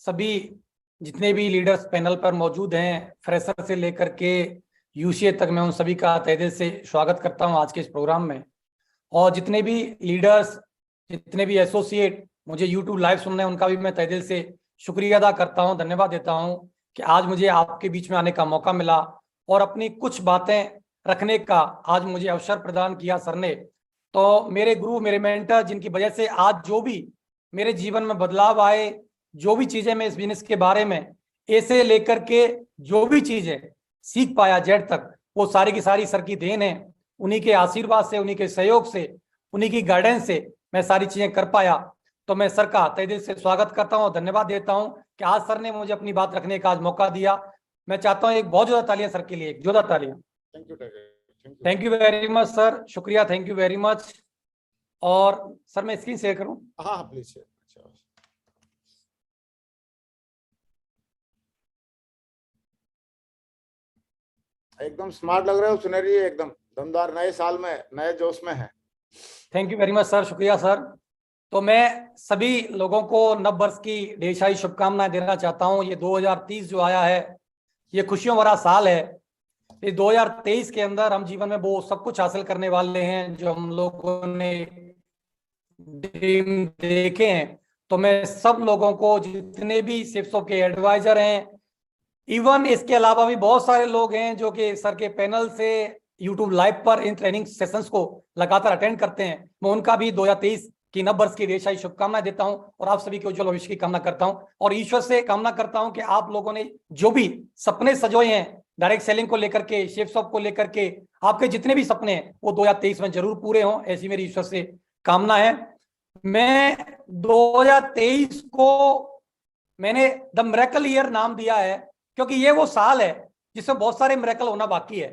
सभी जितने भी लीडर्स पैनल पर मौजूद हैं, फ्रेशर से लेकर के यूसीए तक, मैं उन सभी का तहे दिल से स्वागत करता हूं आज के इस प्रोग्राम में। और जितने भी लीडर्स, जितने भी एसोसिएट मुझे यूट्यूब लाइव सुन रहे हैं, उनका भी मैं तहे दिल से शुक्रिया अदा करता हूं, धन्यवाद देता हूं कि आज मुझे आपके बीच में आने का मौका मिला और अपनी कुछ बातें रखने का आज मुझे अवसर प्रदान किया सर ने। तो मेरे गुरु, मेरे मेंटर, जिनकी वजह से आज जो भी मेरे जीवन में बदलाव आए, जो भी चीजें मैं इस बिजनेस के बारे में ए से लेकर के जो भी चीजें सीख पाया जेड तक, वो सारी की सारी सर की देन है। उन्हीं के आशीर्वाद से, उन्हीं के सहयोग से, उन्हीं की गाइडेंस से मैं सारी चीजें कर पाया। तो मैं सर का तहे दिल से स्वागत करता हूँ, धन्यवाद देता हूँ कि आज सर ने मुझे अपनी बात रखने का आज मौका दिया। मैं चाहता हूँ एक बहुत ज्यादा तालियां सर के लिए, एक जोरदार तालियां। Thank you very much sir, शुक्रिया, थैंक यू वेरी मच। और सर मैं स्क्रीन शेयर करूं? हाँ प्लीज। एकदम स्मार्ट लग रहे हो, सुनहरी, एकदम दमदार, नए साल में नए जोश में है। Thank you very much sir, शुक्रिया सर। तो मैं सभी लोगों को नव वर्ष की ढेर सारी शुभकामनाएं देना चाहता हूं। ये 2030 जो आया है, ये खुशियों भरा साल है। इस 2023 के अंदर हम जीवन में वो सब कुछ हासिल करने वाले हैं जो हम लोगों ने ड्रीम देखे हैं। तो मैं सब लोगों को, जितने भी शिफ्सों के एडवाइजर हैं, इवन इसके अलावा भी बहुत सारे लोग हैं जो कि सर के पैनल से यूट्यूब लाइव पर इन ट्रेनिंग सेशंस को लगातार अटेंड करते हैं, मैं उनका भी 2023 की नव वर्ष की ढेर सारी शुभकामनाएं देता हूं और आप सभी के उज्जवल भविष्य की कामना करता हूं। और ईश्वर से कामना करता हूं कि आप लोगों ने जो भी सपने सजोए हैं डायरेक्ट सेलिंग को लेकर के, शेफ शॉप को लेकर के, आपके जितने भी सपने हैं वो 2023 में जरूर पूरे हों, ऐसी मेरी ईश्वर से कामना है। मैं 2023 को मैंने द मिरेकल ईयर नाम दिया है क्योंकि ये वो साल है जिसमें बहुत सारे मिरेकल होना बाकी है।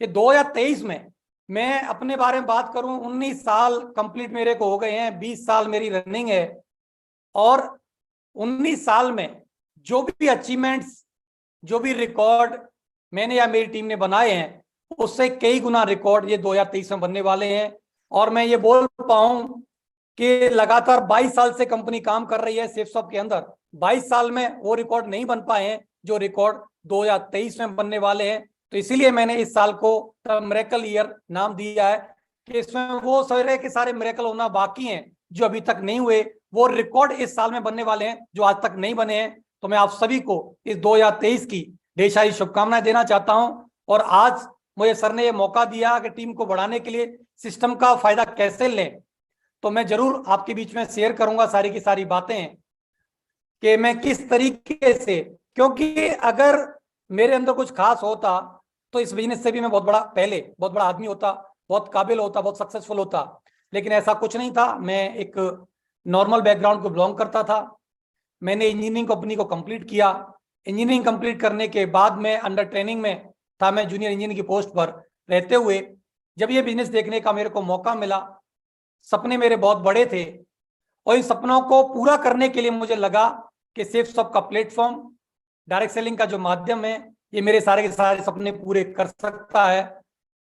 ये 2023 में मैं अपने बारे में बात करूं, 19 साल कंप्लीट मेरे को हो गए हैं, 20 साल मेरी रनिंग है। और 19 साल में जो भी अचीवमेंट्स, जो भी रिकॉर्ड मैंने या मेरी टीम ने बनाए हैं, उससे कई गुना रिकॉर्ड ये 2023 में बनने वाले हैं। और मैं ये बोल पाऊं कि लगातार 22 साल से कंपनी काम कर रही है सेफ शॉप के अंदर, 22 साल में वो रिकॉर्ड नहीं बन पाए हैं जो रिकॉर्ड 2023 में बनने वाले हैं। तो इसीलिए मैंने इस साल को द मिरेकल ईयर नाम दिया है कि इसमें वो सारे के सारे मिरेकल होना बाकी हैं जो अभी तक नहीं हुए, वो रिकॉर्ड इस साल में बनने वाले हैं जो आज तक नहीं बने हैं। तो मैं आप सभी को इस 2023 की ढेर सारी शुभकामनाएं देना चाहता हूं। और आज मुझे सर ने ये मौका दिया कि टीम को बढ़ाने के लिए सिस्टम का फायदा कैसे लें, तो मैं जरूर आपके बीच में शेयर करूंगा सारी की सारी बातें कि मैं किस तरीके से, क्योंकि अगर मेरे अंदर कुछ खास होता तो इस बिजनेस से भी मैं बहुत बड़ा आदमी होता, बहुत काबिल होता, बहुत सक्सेसफुल होता। लेकिन ऐसा कुछ नहीं था। मैं एक नॉर्मल बैकग्राउंड को बिलोंग करता था। मैंने इंजीनियरिंग कंपनी को कंप्लीट किया। इंजीनियरिंग कंप्लीट करने के बाद मैं अंडर ट्रेनिंग में था, मैं जूनियर इंजीनियर की पोस्ट पर रहते हुए जब ये बिजनेस देखने का मेरे को मौका मिला, सपने मेरे बहुत बड़े थे और इन सपनों को पूरा करने के लिए मुझे लगा कि सेफ शॉप का प्लेटफॉर्म, डायरेक्ट सेलिंग का जो माध्यम है, ये मेरे सारे के सारे सपने पूरे कर सकता है।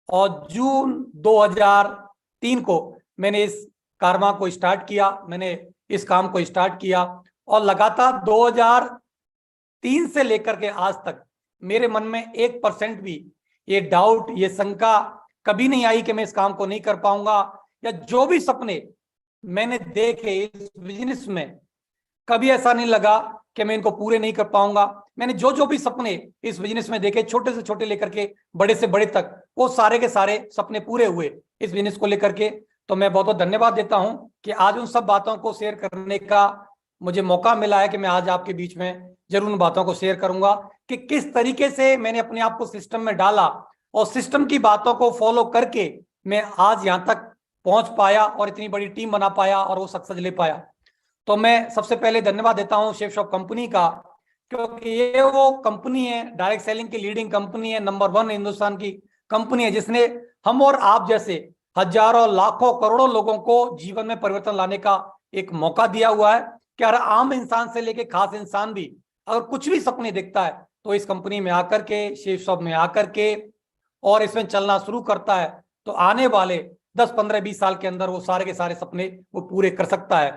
और जून 2003 को मैंने इस कारवा को स्टार्ट किया, मैंने इस काम को स्टार्ट किया और लगातार 2003 से लेकर के आज तक मेरे मन में 1% भी ये डाउट, ये शंका कभी नहीं आई कि मैं इस काम को नहीं कर पाऊंगा, या जो भी सपने मैंने देखे इस बिजनेस में कभी ऐसा नहीं लगा कि मैं इनको पूरे नहीं कर पाऊंगा। मैंने जो भी सपने इस बिजनेस में देखे, छोटे से छोटे लेकर के बड़े से बड़े तक, वो सारे के सारे सपने पूरे हुए इस बिजनेस को लेकर के। तो मैं बहुत बहुत धन्यवाद देता हूं कि आज उन सब बातों को शेयर करने का मुझे मौका मिला है कि मैं आज आपके बीच में जरूर उन बातों को शेयर करूंगा कि किस तरीके से मैंने अपने आप को सिस्टम में डाला और सिस्टम की बातों को फॉलो करके मैं आज यहां तक पहुंच पाया और इतनी बड़ी टीम बना पाया और वो सक्सेस ले पाया। तो मैं सबसे पहले धन्यवाद देता हूं शेफ शॉप कंपनी का, क्योंकि ये वो कंपनी है, डायरेक्ट सेलिंग की लीडिंग कंपनी है, नंबर 1 हिंदुस्तान की कंपनी है, जिसने हम और आप जैसे हजारों लाखों करोड़ों लोगों को जीवन में परिवर्तन लाने का एक मौका दिया हुआ है कि हर आम इंसान से लेके खास इंसान भी अगर कुछ भी सपने देखता है तो इस कंपनी में आकर के, शेफ शॉप में आकर के और इसमें चलना शुरू करता है तो आने वाले 10, 15, 20 साल के अंदर वो सारे के सारे सपने वो पूरे कर सकता है।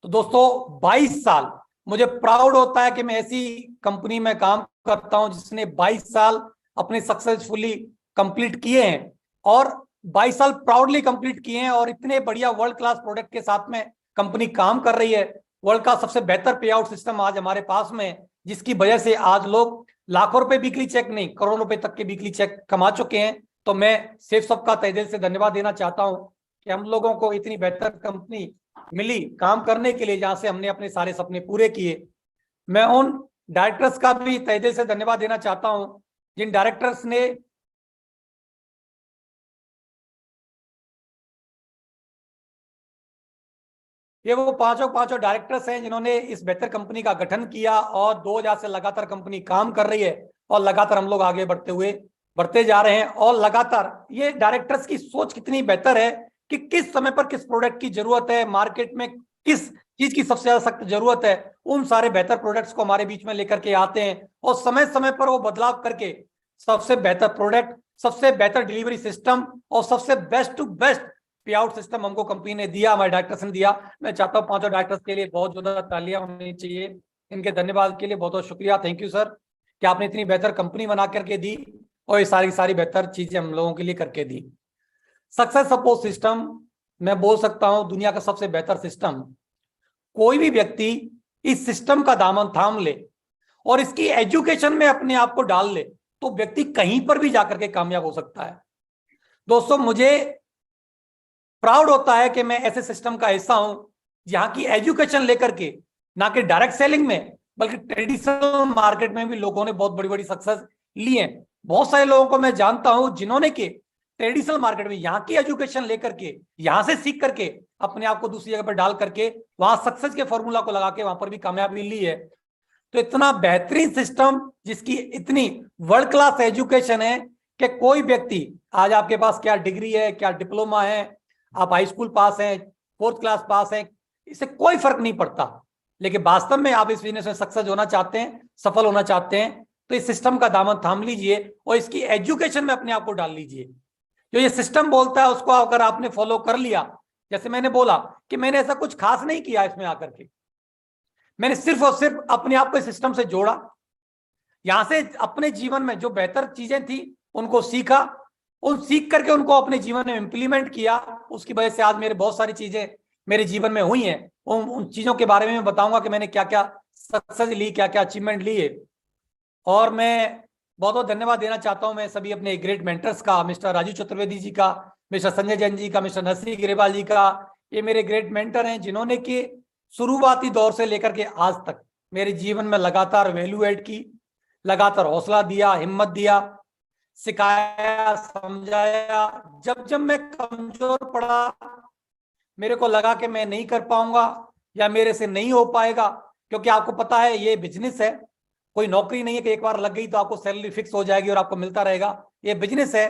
तो दोस्तों 22 साल मुझे प्राउड होता है कि मैं ऐसी कंपनी में काम करता हूं जिसने 22 साल अपने सक्सेसफुली कंप्लीट किए हैं, और 22 साल प्राउडली कंप्लीट किए हैं, और इतने बढ़िया वर्ल्ड क्लास प्रोडक्ट के साथ में कंपनी काम कर रही है। वर्ल्ड का सबसे बेहतर पे आउट सिस्टम आज हमारे पास में है, जिसकी वजह से आज लोग लाखों रुपए वीकली चेक नहीं, करोड़ों रुपए तक के वीकली चेक कमा चुके हैं। तो मैं सेफसॉफ्ट का तहे दिल से धन्यवाद देना चाहता हूं कि हम लोगों को इतनी बेहतर कंपनी मिली काम करने के लिए, जहां से हमने अपने सारे सपने पूरे किए। मैं उन डायरेक्टर्स का भी तहे दिल से धन्यवाद देना चाहता हूं जिन डायरेक्टर्स ने ये वो पांचों डायरेक्टर्स हैं जिन्होंने इस बेहतर कंपनी का गठन किया, और 2000 से लगातार कंपनी काम कर रही है, और लगातार हम लोग आगे बढ़ते जा रहे हैं। और लगातार ये डायरेक्टर्स की सोच कितनी बेहतर है कि किस समय पर किस प्रोडक्ट की जरूरत है, मार्केट में किस चीज की सबसे ज्यादा सख्त जरूरत है, उन सारे बेहतर प्रोडक्ट्स को हमारे बीच में लेकर के आते हैं, और समय समय पर वो बदलाव करके सबसे बेहतर प्रोडक्ट, सबसे बेहतर डिलीवरी सिस्टम और सबसे बेस्ट टू बेस्ट पे आउट सिस्टम हमको कंपनी ने दिया, हमारे डायरेक्टर्स ने दिया। मैं चाहता हूँ पांचों डायरेक्टर्स के लिए बहुत ज्यादा तालियां होनी चाहिए। इनके धन्यवाद के लिए बहुत बहुत शुक्रिया, थैंक यू सर, कि आपने इतनी बेहतर कंपनी बना करके दी और ये सारी बेहतर चीजें हम लोगों के लिए करके दी। सक्सेस सपोर्ट सिस्टम मैं बोल सकता हूं दुनिया का सबसे बेहतर सिस्टम। कोई भी व्यक्ति इस सिस्टम का दामन थाम ले और इसकी एजुकेशन में अपने आप को डाल ले तो व्यक्ति कहीं पर भी जाकर के कामयाब हो सकता है। दोस्तों, मुझे प्राउड होता है कि मैं ऐसे सिस्टम का हिस्सा हूं जहां की एजुकेशन लेकर के, ना कि डायरेक्ट सेलिंग में बल्कि ट्रेडिशनल मार्केट में भी लोगों ने बहुत बड़ी बड़ी सक्सेस ली है। बहुत सारे लोगों को मैं जानता हूं जिन्होंने कि ट्रेडिशनल मार्केट में यहाँ की एजुकेशन लेकर के, यहां से सीख करके अपने आप को दूसरी जगह पर डाल करके वहां सक्सेस के फॉर्मूला को लगा के वहां पर भी कामयाबी ली है। तो इतना बेहतरीन सिस्टम जिसकी इतनी वर्ल्ड क्लास एजुकेशन है कि कोई व्यक्ति, आज आपके पास क्या डिग्री है, क्या डिप्लोमा है, आप हाई स्कूल पास हैं, 4th क्लास पास हैं, इससे कोई फर्क नहीं पड़ता। लेकिन वास्तव में आप इस बिजनेस में सक्सेस होना चाहते हैं, सफल होना चाहते हैं, तो इस सिस्टम का दामन थाम लीजिए और इसकी एजुकेशन में अपने आप को डाल लीजिए। जो ये सिस्टम बोलता है उसको अगर आपने फॉलो कर लिया, जैसे मैंने बोला कि मैंने ऐसा कुछ खास नहीं किया इसमें आकर के, मैंने सिर्फ और सिर्फ अपने आप को इस सिस्टम से जोड़ा, यहां से अपने जीवन में जो बेहतर चीजें थी उनको सीखा, उन सीख करके उनको अपने जीवन में इंप्लीमेंट किया। उसकी वजह से आज मेरे बहुत सारी चीजें मेरे जीवन में हुई हैं। उन चीजों के बारे में मैं बताऊंगा कि मैंने क्या क्या सक्सेस ली, क्या क्या अचीवमेंट ली है। और मैं बहुत बहुत धन्यवाद देना चाहता हूं मैं सभी अपने ग्रेट मेंटर्स का, मिस्टर राजू चतुर्वेदी जी का, मिस्टर संजय जैन जी का, मिस्टर नरसिंह ग्रेवाल जी का। ये मेरे ग्रेट मेंटर हैं जिन्होंने कि शुरुआती दौर से लेकर के आज तक मेरे जीवन में लगातार वैल्यू एड की, लगातार हौसला दिया, हिम्मत दिया, सिखाया, समझाया। जब जब मैं कमजोर पड़ा, मेरे को लगा कि मैं नहीं कर पाऊंगा या मेरे से नहीं हो पाएगा, क्योंकि आपको पता है ये बिजनेस है, कोई नौकरी नहीं है कि एक बार लग गई तो आपको सैलरी फिक्स हो जाएगी और आपको मिलता रहेगा। ये बिजनेस है,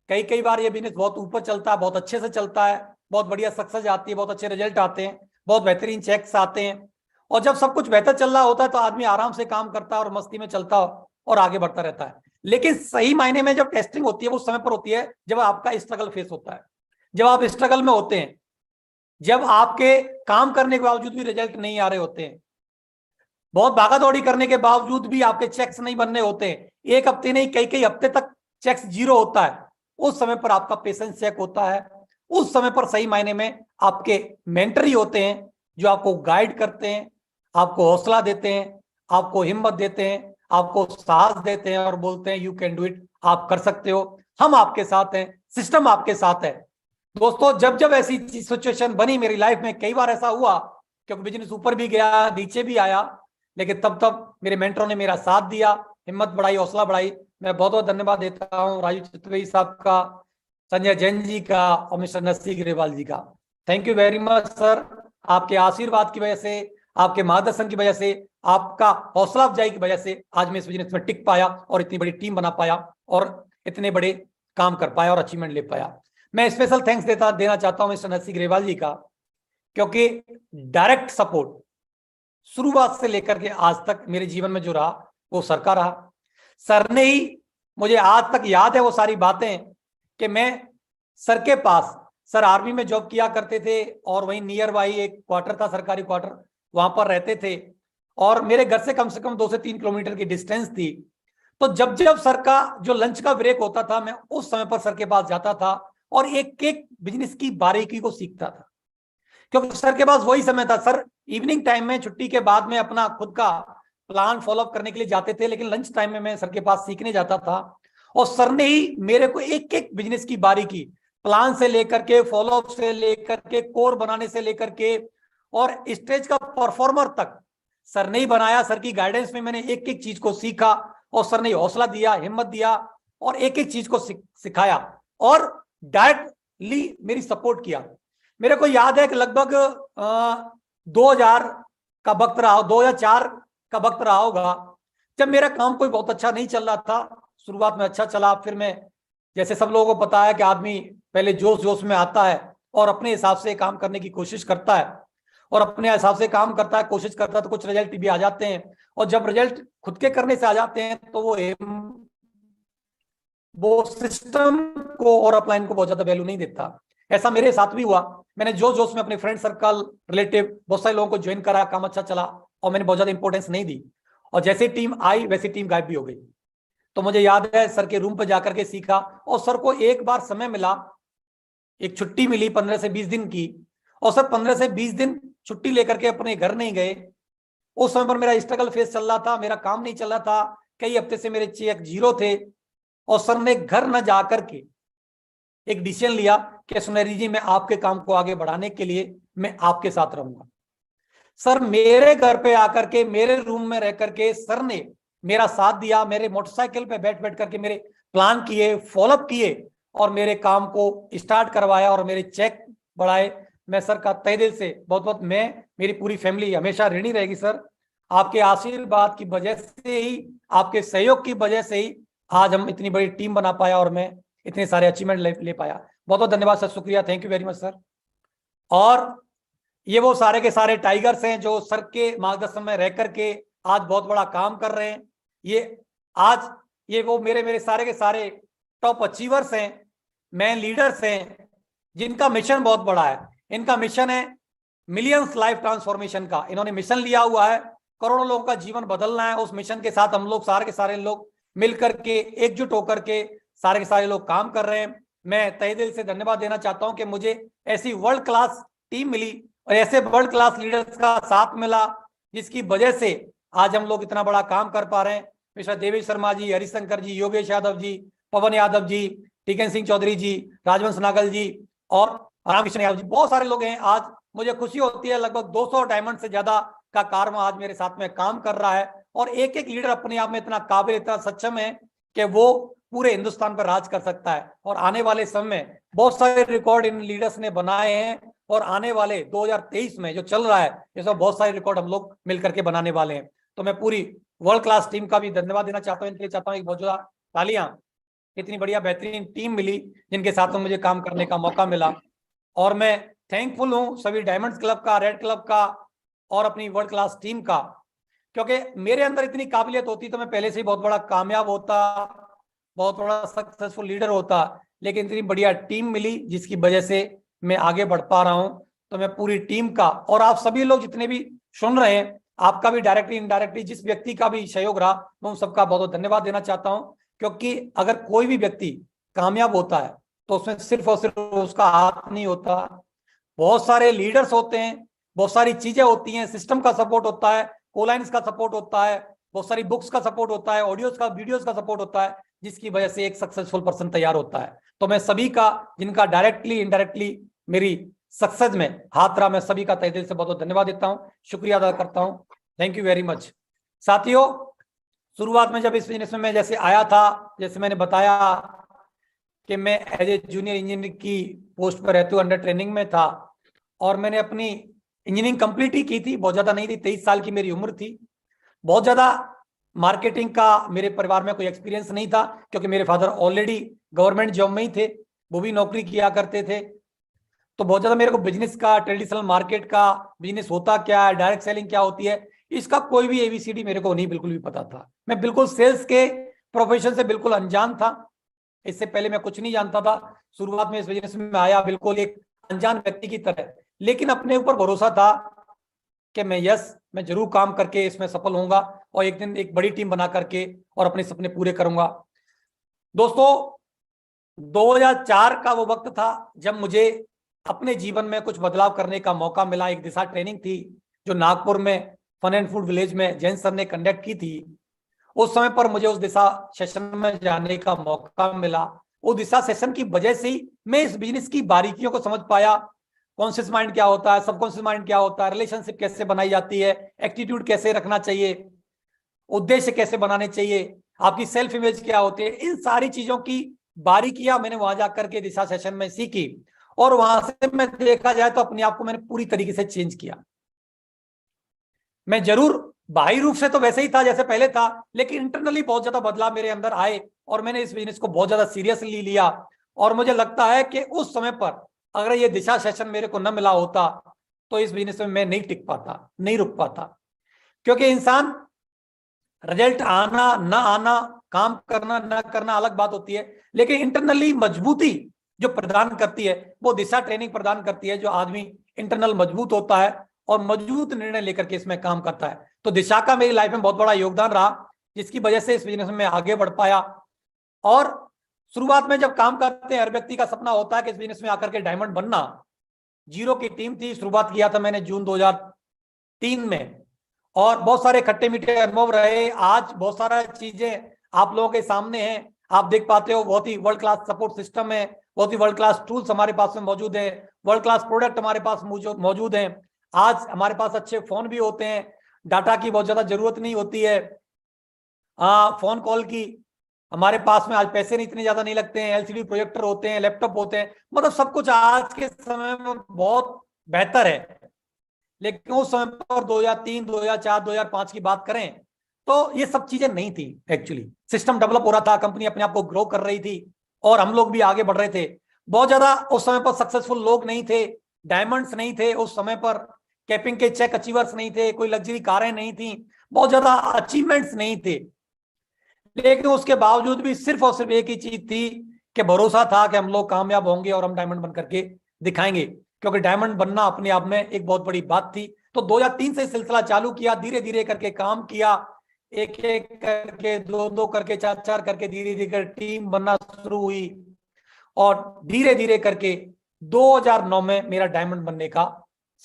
कई बार ये बिजनेस बहुत ऊपर चलता है, बहुत अच्छे से चलता है, बहुत बढ़िया सक्सेस आती है, बहुत अच्छे रिजल्ट आते हैं, बहुत बेहतरीन चेक्स आते हैं। और जब सब कुछ बेहतर चल रहा होता है तो आदमी आराम से काम करता है और मस्ती में चलता और आगे बढ़ता रहता है। लेकिन सही मायने में जब टेस्टिंग होती है वो उस समय पर होती है जब आपका स्ट्रगल फेस होता है, जब आप स्ट्रगल में होते हैं, जब आपके काम करने के बावजूद भी रिजल्ट नहीं आ रहे होते हैं, बहुत भागा दौड़ी करने के बावजूद भी आपके चेक्स नहीं बनने होते हैं, एक हफ्ते नहीं कई हफ्ते तक चेक्स जीरो होता है, उस समय पर आपका पेशेंस चेक होता है। उस समय पर सही मायने में आपके मेंटर ही होते हैं जो आपको गाइड करते हैं, आपको हौसला देते हैं, आपको हिम्मत देते हैं, आपको साहस देते हैं और बोलते हैं यू कैन डू इट, आप कर सकते हो, हम आपके साथ हैं, सिस्टम आपके साथ है। दोस्तों, जब जब ऐसी सिचुएशन बनी मेरी लाइफ में, कई बार ऐसा हुआ क्योंकि बिजनेस ऊपर भी गया नीचे भी आया, लेकिन तब तब मेरे मेंटरों ने मेरा साथ दिया, हिम्मत बढ़ाई, हौसला बढ़ाई। मैं बहुत बहुत धन्यवाद देता हूँ राजू चतुर्वेदी साहब का, संजय जैन जी का और मिस्टर नरसिंह ग्रेवाल जी का। Thank you very much sir. आपके आशीर्वाद की वजह से, आपके मार्गदर्शन की वजह से, आपका हौसला अफजाई की वजह से आज मैं इस बिजनेस में टिक पाया और इतनी बड़ी टीम बना पाया और इतने बड़े काम कर पाया और अचीवमेंट ले पाया। मैं स्पेशल थैंक्स देना चाहता हूं मिस्टर नरसिंह ग्रेवाल जी का, क्योंकि डायरेक्ट सपोर्ट शुरुआत से लेकर के आज तक मेरे जीवन में जो रहा वो सर का रहा। सर ने ही, मुझे आज तक याद है वो सारी बातें कि मैं सर के पास, सर आर्मी में जॉब किया करते थे और वहीं नियर बाई एक क्वार्टर था, सरकारी क्वार्टर, वहां पर रहते थे। और मेरे घर से कम 2 से 3 किलोमीटर की डिस्टेंस थी। तो जब जब सर का जो लंच का ब्रेक होता था, मैं उस समय पर सर के पास जाता था और एक एक बिजनेस की बारीकी को सीखता था, क्योंकि सर के पास वही समय था। सर इवनिंग टाइम में छुट्टी के बाद में अपना खुद का प्लान फॉलो अप करने के लिए जाते थे, लेकिन लंच टाइम में मैं सर के पास सीखने जाता था। और सर ने ही मेरे को एक एक बिजनेस की बारीकी, प्लान से लेकर के, फॉलो अप से लेकर के, कोर बनाने से लेकर के और स्टेज का परफॉर्मर तक सर ने ही बनाया। सर की गाइडेंस में मैंने एक एक चीज को सीखा और सर ने हौसला दिया, हिम्मत दिया और एक एक चीज को सिखाया और डायरेक्टली मेरी सपोर्ट किया। मेरे को याद है कि लगभग 2000 का वक्त रहा, 2004 का वक्त रहा होगा, जब मेरा काम कोई बहुत अच्छा नहीं चल रहा था। शुरुआत में अच्छा चला, फिर मैं, जैसे सब लोगों को पता है कि आदमी पहले जोश जोश में आता है और अपने हिसाब से काम करने की कोशिश करता है और अपने हिसाब से काम करता है, कोशिश करता है, तो कुछ रिजल्ट भी आ जाते हैं। और जब रिजल्ट खुद के करने से आ जाते हैं तो वो सिस्टम को और अपलाइन को बहुत ज्यादा वैल्यू नहीं देता। ऐसा मेरे साथ भी हुआ। मैंने जो जोश में अपने फ्रेंड सर्कल, रिलेटिव, बहुत सारे लोगों को ज्वाइन करा, काम अच्छा चला और मैंने बहुत ज्यादा इंपॉर्टेंस नहीं दी। और जैसे टीम आई वैसे टीम गायब भी हो गई। तो मुझे याद है सर के रूम पर जाकर के सीखा। और सर को एक बार समय मिला, एक छुट्टी मिली 15 से 20 दिन की, और सर 15 से 20 दिन छुट्टी लेकर के अपने घर नहीं गए। उस समय पर मेरा स्ट्रगल फेस चल रहा था, मेरा काम नहीं चल रहा था, कई हफ्ते से मेरे चेक जीरो थे। और सर ने घर न जाकर के एक डिसीजन लिया कि सुनहरी जी, मैं आपके काम को आगे बढ़ाने के लिए मैं आपके साथ रहूंगा। सर मेरे घर पे आकर के, मेरे रूम में रह करके सर ने मेरा साथ दिया, मेरे मोटरसाइकिल पे बैठ बैठ करके मेरे प्लान किए, फॉलोअप किए और मेरे काम को स्टार्ट करवाया और मेरे चेक बढ़ाए। मैं सर का तहे दिल से बहुत बहुत, मैं, मेरी पूरी फैमिली हमेशा ऋणी रहेगी सर। आपके आशीर्वाद की वजह से ही, आपके सहयोग की वजह से ही आज हम इतनी बड़ी टीम बना पाया और मैं इतने सारे अचीवमेंट ले पाया। बहुत बहुत धन्यवाद सर, शुक्रिया, thank you very much sir. और ये वो सारे के सारे टाइगर्स हैं जो सर के मार्गदर्शन में रह करके आज बहुत बड़ा काम कर रहे हैं। ये वो मेरे सारे के सारे टॉप अचीवर्स हैं, मैन लीडर्स हैं, जिनका मिशन बहुत बड़ा है। इनका मिशन है मिलियंस लाइफ ट्रांसफॉर्मेशन का। इन्होंने मिशन लिया हुआ है, करोड़ों लोगों का जीवन बदलना है। उस मिशन के साथ हम लोग सारे के सारे लोग मिलकर के, एकजुट होकर के सारे के सारे लोग काम कर रहे हैं। मैं तहे दिल से धन्यवाद देना चाहता हूं कि मुझे ऐसी वर्ल्ड क्लास टीम मिली और ऐसे वर्ल्ड क्लास लीडर्स का साथ मिला, जिसकी वजह से आज हम लोग इतना बड़ा काम कर पा रहे हैं। मिस्टर देवेश शर्मा जी, हरिशंकर जी, योगेश यादव जी, पवन यादव जी, टीकन सिंह चौधरी जी, राजवंश नागल जी और रामकृष्ण यादव जी, बहुत सारे लोग हैं। आज मुझे खुशी होती है, लगभग 200 डायमंड से ज्यादा का कार्म आज मेरे साथ में काम कर रहा है। और एक एक लीडर अपने आप में इतना काबिल, इतना सक्षम है कि वो पूरे हिंदुस्तान पर राज कर सकता है। और आने वाले समय में बहुत सारे रिकॉर्ड इन लीडर्स ने बनाए हैं और आने वाले 2023 में जो चल रहा है, इसमें बहुत सारे रिकॉर्ड हम लोग मिलकर के बनाने वाले हैं। तो मैं पूरी वर्ल्ड क्लास टीम का भी धन्यवाद देना चाहता हूँ। इनके चाहता हूँ एक बहुत ज्यादा तालियां, इतनी बढ़िया बेहतरीन टीम मिली जिनके साथ में मुझे काम करने का मौका मिला। और मैं थैंकफुल हूँ सभी डायमंड्स क्लब का, रेड क्लब का और अपनी वर्ल्ड क्लास टीम का, क्योंकि मेरे अंदर इतनी काबिलियत होती तो मैं पहले से ही बहुत बड़ा कामयाब होता, बहुत बड़ा सक्सेसफुल लीडर होता। लेकिन इतनी बढ़िया टीम मिली जिसकी वजह से मैं आगे बढ़ पा रहा हूं। तो मैं पूरी टीम का और आप सभी लोग जितने भी सुन रहे हैं, आपका भी डायरेक्टली इनडायरेक्टली जिस व्यक्ति का भी सहयोग रहा, मैं उन सबका बहुत बहुत धन्यवाद देना चाहता हूं। क्योंकि अगर कोई भी व्यक्ति कामयाब होता है तो उसमें सिर्फ और सिर्फ उसका हाथ नहीं होता, बहुत सारे लीडर्स होते हैं, बहुत सारी चीजें होती हैं, सिस्टम का सपोर्ट होता है, कोलाइंस का सपोर्ट होता है, बहुत सारी बुक्स का सपोर्ट होता है, ऑडियोज का, वीडियोज का सपोर्ट होता है, जिसकी वजह से एक सक्सेसफुल पर्सन तैयार होता है। तो मैं सभी का, जिनका डायरेक्टली इनडायरेक्टली मेरी सक्सेस में हाथ रहा, मैं सभी का तहे दिल से बहुत बहुत धन्यवाद देता हूं, शुक्रिया अदा करता हूं। Thank you very much. साथियों, शुरुआत में जब इस बिजनेस में मैं जैसे आया था, जैसे मैंने बताया कि मैं एज ए जूनियर इंजीनियर की पोस्ट पर रहते हुए अंडर ट्रेनिंग में था और मैंने अपनी इंजीनियरिंग कंप्लीट ही की थी, बहुत ज्यादा नहीं थी, 23 साल की मेरी उम्र थी। बहुत ज्यादा मार्केटिंग का मेरे परिवार में कोई एक्सपीरियंस नहीं था, क्योंकि मेरे फादर ऑलरेडी गवर्नमेंट जॉब में ही थे, वो भी नौकरी किया करते थे। तो बहुत ज्यादा मेरे को बिजनेस का, ट्रेडिशनल मार्केट का बिजनेस होता क्या है, डायरेक्ट सेलिंग क्या होती है, इसका कोई भी एबीसीडी मेरे को नहीं बिल्कुल भी पता था। मैं बिल्कुल सेल्स के प्रोफेशन से बिल्कुल अनजान था, इससे पहले मैं कुछ नहीं जानता था। शुरुआत में इस बिजनेस में आया बिल्कुल एक अनजान व्यक्ति की तरह, लेकिन अपने ऊपर भरोसा था कि मैं मैं जरूर काम करके इसमें सफल होऊंगा और एक दिन एक बड़ी टीम बना करके और अपने सपने पूरे करूंगा। दोस्तों 2004 का वो वक्त था जब मुझे अपने जीवन में कुछ बदलाव करने का मौका मिला। एक दिशा ट्रेनिंग थी जो नागपुर में फन एंड फूड विलेज में जैन सर ने कंडक्ट की थी। उस समय पर मुझे उस दिशा सेशन में जाने का मौका मिला। उस दिशा सेशन की वजह से ही मैं इस बिजनेस की बारीकियों को समझ पाया। कॉन्शियस माइंड क्या होता है, सबकॉन्शियस माइंड क्या होता है, रिलेशनशिप कैसे बनाई जाती है, एटीट्यूड कैसे रखना चाहिए, उद्देश्य कैसे बनाने चाहिए, आपकी सेल्फ इमेज क्या होती है, इन सारी चीजों की बारीकियां मैंने वहां जाकर के दिशा सेशन में सीखी। और वहां से मैं देखा जाए तो अपने आप को मैंने पूरी तरीके से चेंज किया। मैं जरूर बाहरी रूप से तो वैसे ही था जैसे पहले था, लेकिन इंटरनली बहुत ज्यादा बदलाव मेरे अंदर आए और मैंने इस बिजनेस को बहुत ज्यादा सीरियसली लिया। और मुझे लगता है कि उस समय पर अगर ये दिशा सेशन मेरे को न मिला होता तो इस बिजनेस में मैं नहीं टिक पाता, नहीं रुक पाता। क्योंकि इंसान रिजल्ट आना ना आना, काम करना ना करना अलग बात होती है, लेकिन इंटरनली मजबूती जो प्रदान करती है वो दिशा ट्रेनिंग प्रदान करती है। जो आदमी इंटरनल मजबूत होता है और मजबूत निर्णय लेकर के इसमें काम करता है। तो दिशा का मेरी लाइफ में बहुत बड़ा योगदान रहा, जिसकी वजह से इस बिजनेस में आगे बढ़ पाया। और शुरुआत में जब काम करते हैं हर व्यक्ति का सपना होता है कि इस बिजनेस में आकर के डायमंड बनना। जीरो की टीम थी, शुरुआत किया था मैंने जून 2003 में और बहुत सारे खट्टे मीठे अनुभव रहे। आज बहुत सारा चीजें आप लोगों के सामने हैं, आप देख पाते हो। बहुत ही वर्ल्ड क्लास सपोर्ट सिस्टम है, बहुत ही वर्ल्ड क्लास टूल्स हमारे पास में मौजूद है, वर्ल्ड क्लास प्रोडक्ट हमारे पास मौजूद हैं। आज हमारे पास अच्छे फोन भी होते हैं, डाटा की बहुत ज्यादा जरूरत नहीं होती है, फोन कॉल की हमारे पास में आज पैसे नहीं इतने ज्यादा नहीं लगते हैं, एलसीडी प्रोजेक्टर होते हैं, लैपटॉप होते हैं, मतलब सब कुछ आज के समय में बहुत बेहतर है। लेकिन उस समय पर 2003, 2004, 2005 की बात करें तो ये सब चीजें नहीं थी। एक्चुअली सिस्टम डेवलप हो रहा था, कंपनी अपने आप को ग्रो कर रही थी और हम लोग भी आगे बढ़ रहे थे। बहुत ज्यादा उस समय पर सक्सेसफुल लोग नहीं थे, डायमंड्स नहीं थे उस समय पर, कैपिंग के चेक अचीवर्स नहीं थे, कोई लग्जरी कारें नहीं थी, बहुत ज्यादा अचीवमेंट्स नहीं थे। लेकिन उसके बावजूद भी सिर्फ और सिर्फ एक ही चीज थी कि भरोसा था कि हम लोग कामयाब होंगे और हम डायमंड बन करके दिखाएंगे। क्योंकि डायमंड बनना अपने आप में एक बहुत बड़ी बात थी। तो 2003 से सिलसिला चालू किया, धीरे धीरे करके काम किया, एक एक करके, दो दो करके, चार चार करके, धीरे धीरे टीम बनना शुरू हुई और धीरे धीरे करके 2009 में मेरा डायमंड बनने का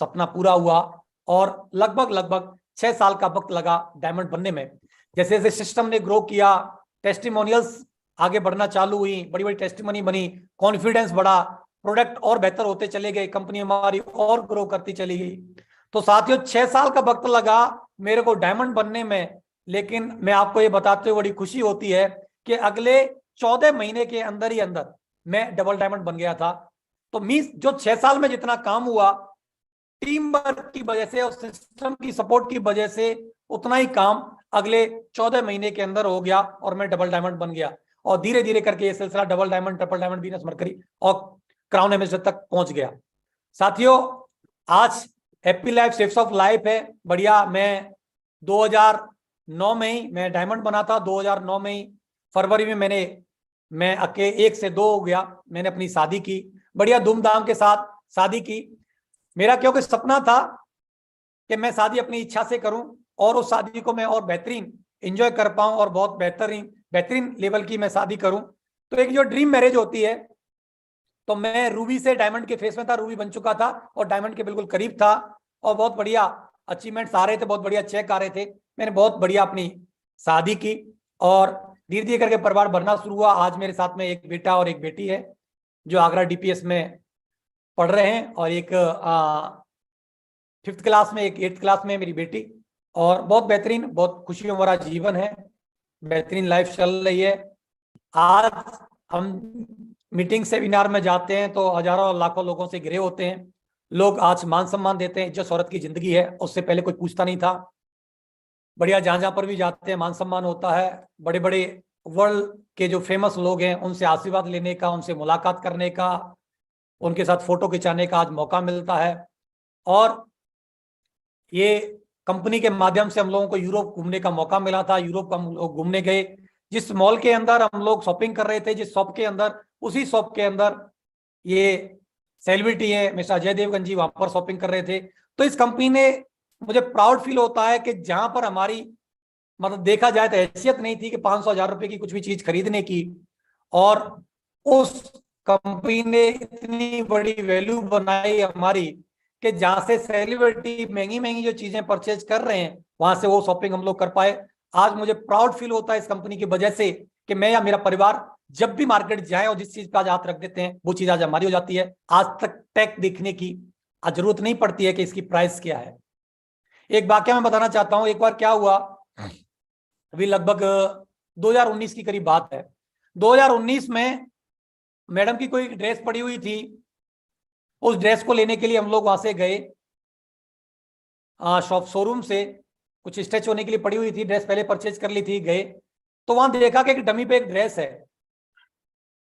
सपना पूरा हुआ। और लगभग 6 साल का वक्त लगा डायमंड बनने में। जैसे जैसे सिस्टम ने ग्रो किया, टेस्टिमोनियल्स आगे बढ़ना चालू हुई, बड़ी बड़ी टेस्टिमोनी बनी, कॉन्फिडेंस बढ़ा, प्रोडक्ट और बेहतर होते चले गए, कंपनी हमारी और ग्रो करती चली गई। तो साथियों 6 साल का वक्त लगा मेरे को डायमंड बनने में। लेकिन मैं आपको ये बताते हुए बड़ी खुशी होती है कि अगले 14 महीने के अंदर ही अंदर मैं डबल डायमंड बन गया था। तो मींस जो 6 साल में जितना काम हुआ, टीम वर्क की वजह से और सिस्टम की सपोर्ट की वजह से, उतना ही काम अगले 14 महीने के अंदर हो गया और मैं डबल डायमंड बन गया। और धीरे धीरे करके ये सिलसिला double diamond, triple diamond, Venus mercury और क्राउन एम्बेसडर तक पहुंच गया। साथियों आज happy life shapes of life है, बढ़िया। मैं 2009 में ही मैं डायमंड बना था। 2009 में ही फरवरी में मैं 1 से 2 हो गया, मैंने अपनी शादी की, बढ़िया धूमधाम के साथ शादी की। मेरा क्योंकि सपना था कि मैं शादी अपनी इच्छा से करूं और उस शादी को मैं और बेहतरीन एंजॉय कर पाऊं और बहुत बेहतरीन लेवल की मैं शादी करूं। तो एक जो ड्रीम मैरिज होती है, तो मैं रूबी से डायमंड के फेस में था, रूबी बन चुका था और डायमंड के बिल्कुल करीब था और बहुत बढ़िया अचीवमेंट्स आ रहे थे, बहुत बढ़िया चेक आ रहे थे। मैंने बहुत बढ़िया अपनी शादी की और धीरे धीरे करके परिवार बढ़ना शुरू हुआ। आज मेरे साथ में एक बेटा और एक बेटी है जो आगरा डीपीएस में पढ़ रहे हैं और एक 5th क्लास में, एक 8th क्लास में मेरी बेटी। और बहुत बेहतरीन, बहुत खुशियों भरा जीवन है, बेहतरीन लाइफ चल रही है। आज हम मीटिंग सेमिनार में जाते हैं तो हजारों और लाखों लोगों से घिरे होते हैं। लोग आज मान सम्मान देते हैं, इज्जत शोहरत की जिंदगी है, उससे पहले कोई पूछता नहीं था। बढ़िया जहां जहां पर भी जाते हैं मान सम्मान होता है। बड़े बड़े वर्ल्ड के जो फेमस लोग हैं उनसे आशीर्वाद लेने का, उनसे मुलाकात करने का, उनके साथ फोटो खिंचाने का आज मौका मिलता है। और ये कंपनी के माध्यम से हम लोगों को यूरोप घूमने का मौका मिला था। यूरोप हम लोग घूमने गए, जिस मॉल के अंदर हम लोग शॉपिंग कर रहे थे, जिस शॉप के अंदर, उसी शॉप के अंदर ये सेलिब्रिटी है मिस्टर अजय देवगन जी, वहां पर शॉपिंग कर रहे थे। तो इस कंपनी ने मुझे प्राउड फील होता है कि जहां पर हमारी मतलब देखा जाए तो हैसियत नहीं थी कि 500,000 रुपए की कुछ भी चीज खरीदने की, और उस कंपनी ने इतनी बड़ी वैल्यू बनाई हमारी कि जहां से सेलिब्रिटी महंगी महंगी जो चीजें परचेज कर रहे हैं वहां से वो शॉपिंग हम लोग कर पाए। आज मुझे प्राउड फील होता है इस कंपनी की वजह से कि मैं या मेरा परिवार जब भी मार्केट जाए और जिस चीज पे आज हाथ रख देते हैं वो चीज आज हमारी हो जाती है। आज तक टैग देखने की आज जरूरत नहीं पड़ती है कि इसकी प्राइस क्या है। एक वाक्य मैं बताना चाहता हूं। एक बार क्या हुआ, अभी लगभग 2019 की करीब बात है। 2019 में मैडम की कोई ड्रेस पड़ी हुई थी, उस ड्रेस को लेने के लिए हम लोग वहां से गए शॉप शोरूम से, कुछ स्ट्रेच होने के लिए पड़ी हुई थी ड्रेस, पहले परचेज कर ली थी। गए तो वहां देखा कि एक डमी पे एक ड्रेस है,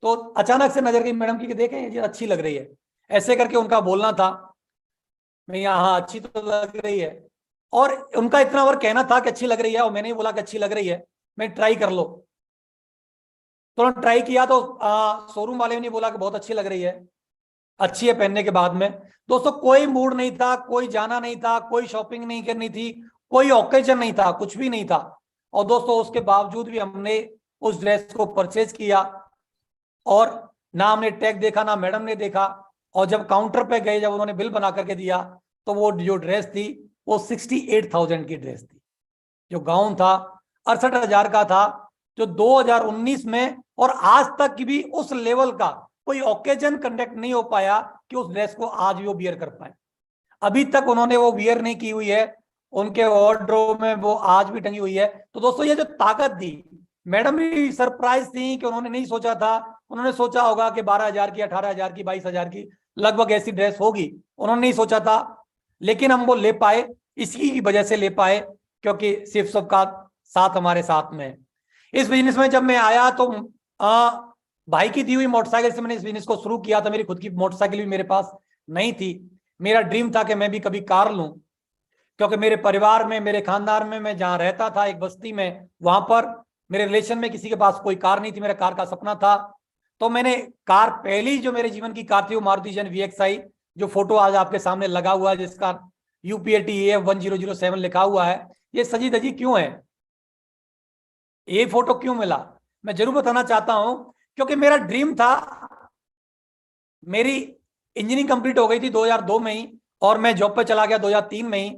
तो अचानक से नजर गई मैडम की कि देखें ये अच्छी लग रही है। ऐसे करके उनका बोलना था, मैं हाँ अच्छी तो लग रही है, और उनका इतना और कहना था कि अच्छी लग रही है, और मैंने ही बोला कि अच्छी लग रही है, मैं ट्राई कर लो। तो ट्राई किया तो शोरूम वाले ने बोला कि बहुत अच्छी लग रही है, अच्छी है पहनने के बाद में। दोस्तों कोई मूड नहीं था, कोई जाना नहीं था, कोई शॉपिंग नहीं करनी थी, कोई ओकेजन नहीं था, कुछ भी नहीं था, और दोस्तों उसके बावजूद भी हमने उस ड्रेस को परचेज किया, और ना हमने टैग देखा ना मैडम ने देखा। और जब काउंटर पे गए, जब उन्होंने बिल बना करके दिया, तो वो जो ड्रेस थी वो 68,000 की ड्रेस थी। जो गाउन था 68,000 का था, जो 2019 में और आज तक की भी उस लेवल का कोई ओकेजन कंडक्ट नहीं हो पाया कि उस ड्रेस को आज भी वो वियर कर पाए। अभी तक उन्होंने वो वियर नहीं की हुई है, उनके वार्डरोब में वो आज भी टंगी हुई है। तो दोस्तों ये जो ताकत थी, मैडम भी सरप्राइज थी कि उन्होंने नहीं सोचा था। उन्होंने सोचा होगा कि 12,000 की, 18,000 की, 22,000 की लगभग ऐसी ड्रेस होगी, उन्होंने नहीं सोचा था, लेकिन हम वो ले पाए। इसी की वजह से ले पाए क्योंकि सिर्फ सबका साथ हमारे साथ में है। इस बिजनेस में जब मैं आया तो भाई की दी हुई मोटरसाइकिल से मैंने इस बिजनेस को शुरू किया था। मेरी खुद की मोटरसाइकिल भी मेरे पास नहीं थी। मेरा ड्रीम था कि मैं भी कभी कार लूं, क्योंकि मेरे परिवार में, मेरे खानदान में, मैं जहां रहता था एक बस्ती में, वहां पर मेरे रिलेशन में किसी के पास कोई कार नहीं थी। मेरा कार का सपना था। तो मैंने कार, पहली जो मेरे जीवन की कार थी वो मारुति जैन VXI, जो फोटो आज आपके सामने लगा हुआ है, जिसका UPAT AF 1007 लिखा हुआ है। ये सजी धजी क्यों है, ये फोटो क्यों मिला, मैं जरूर बताना चाहता हूं। क्योंकि मेरा ड्रीम था, मेरी इंजीनियरिंग कंप्लीट हो गई थी 2002 में ही, और मैं जॉब पे चला गया 2003 में ही।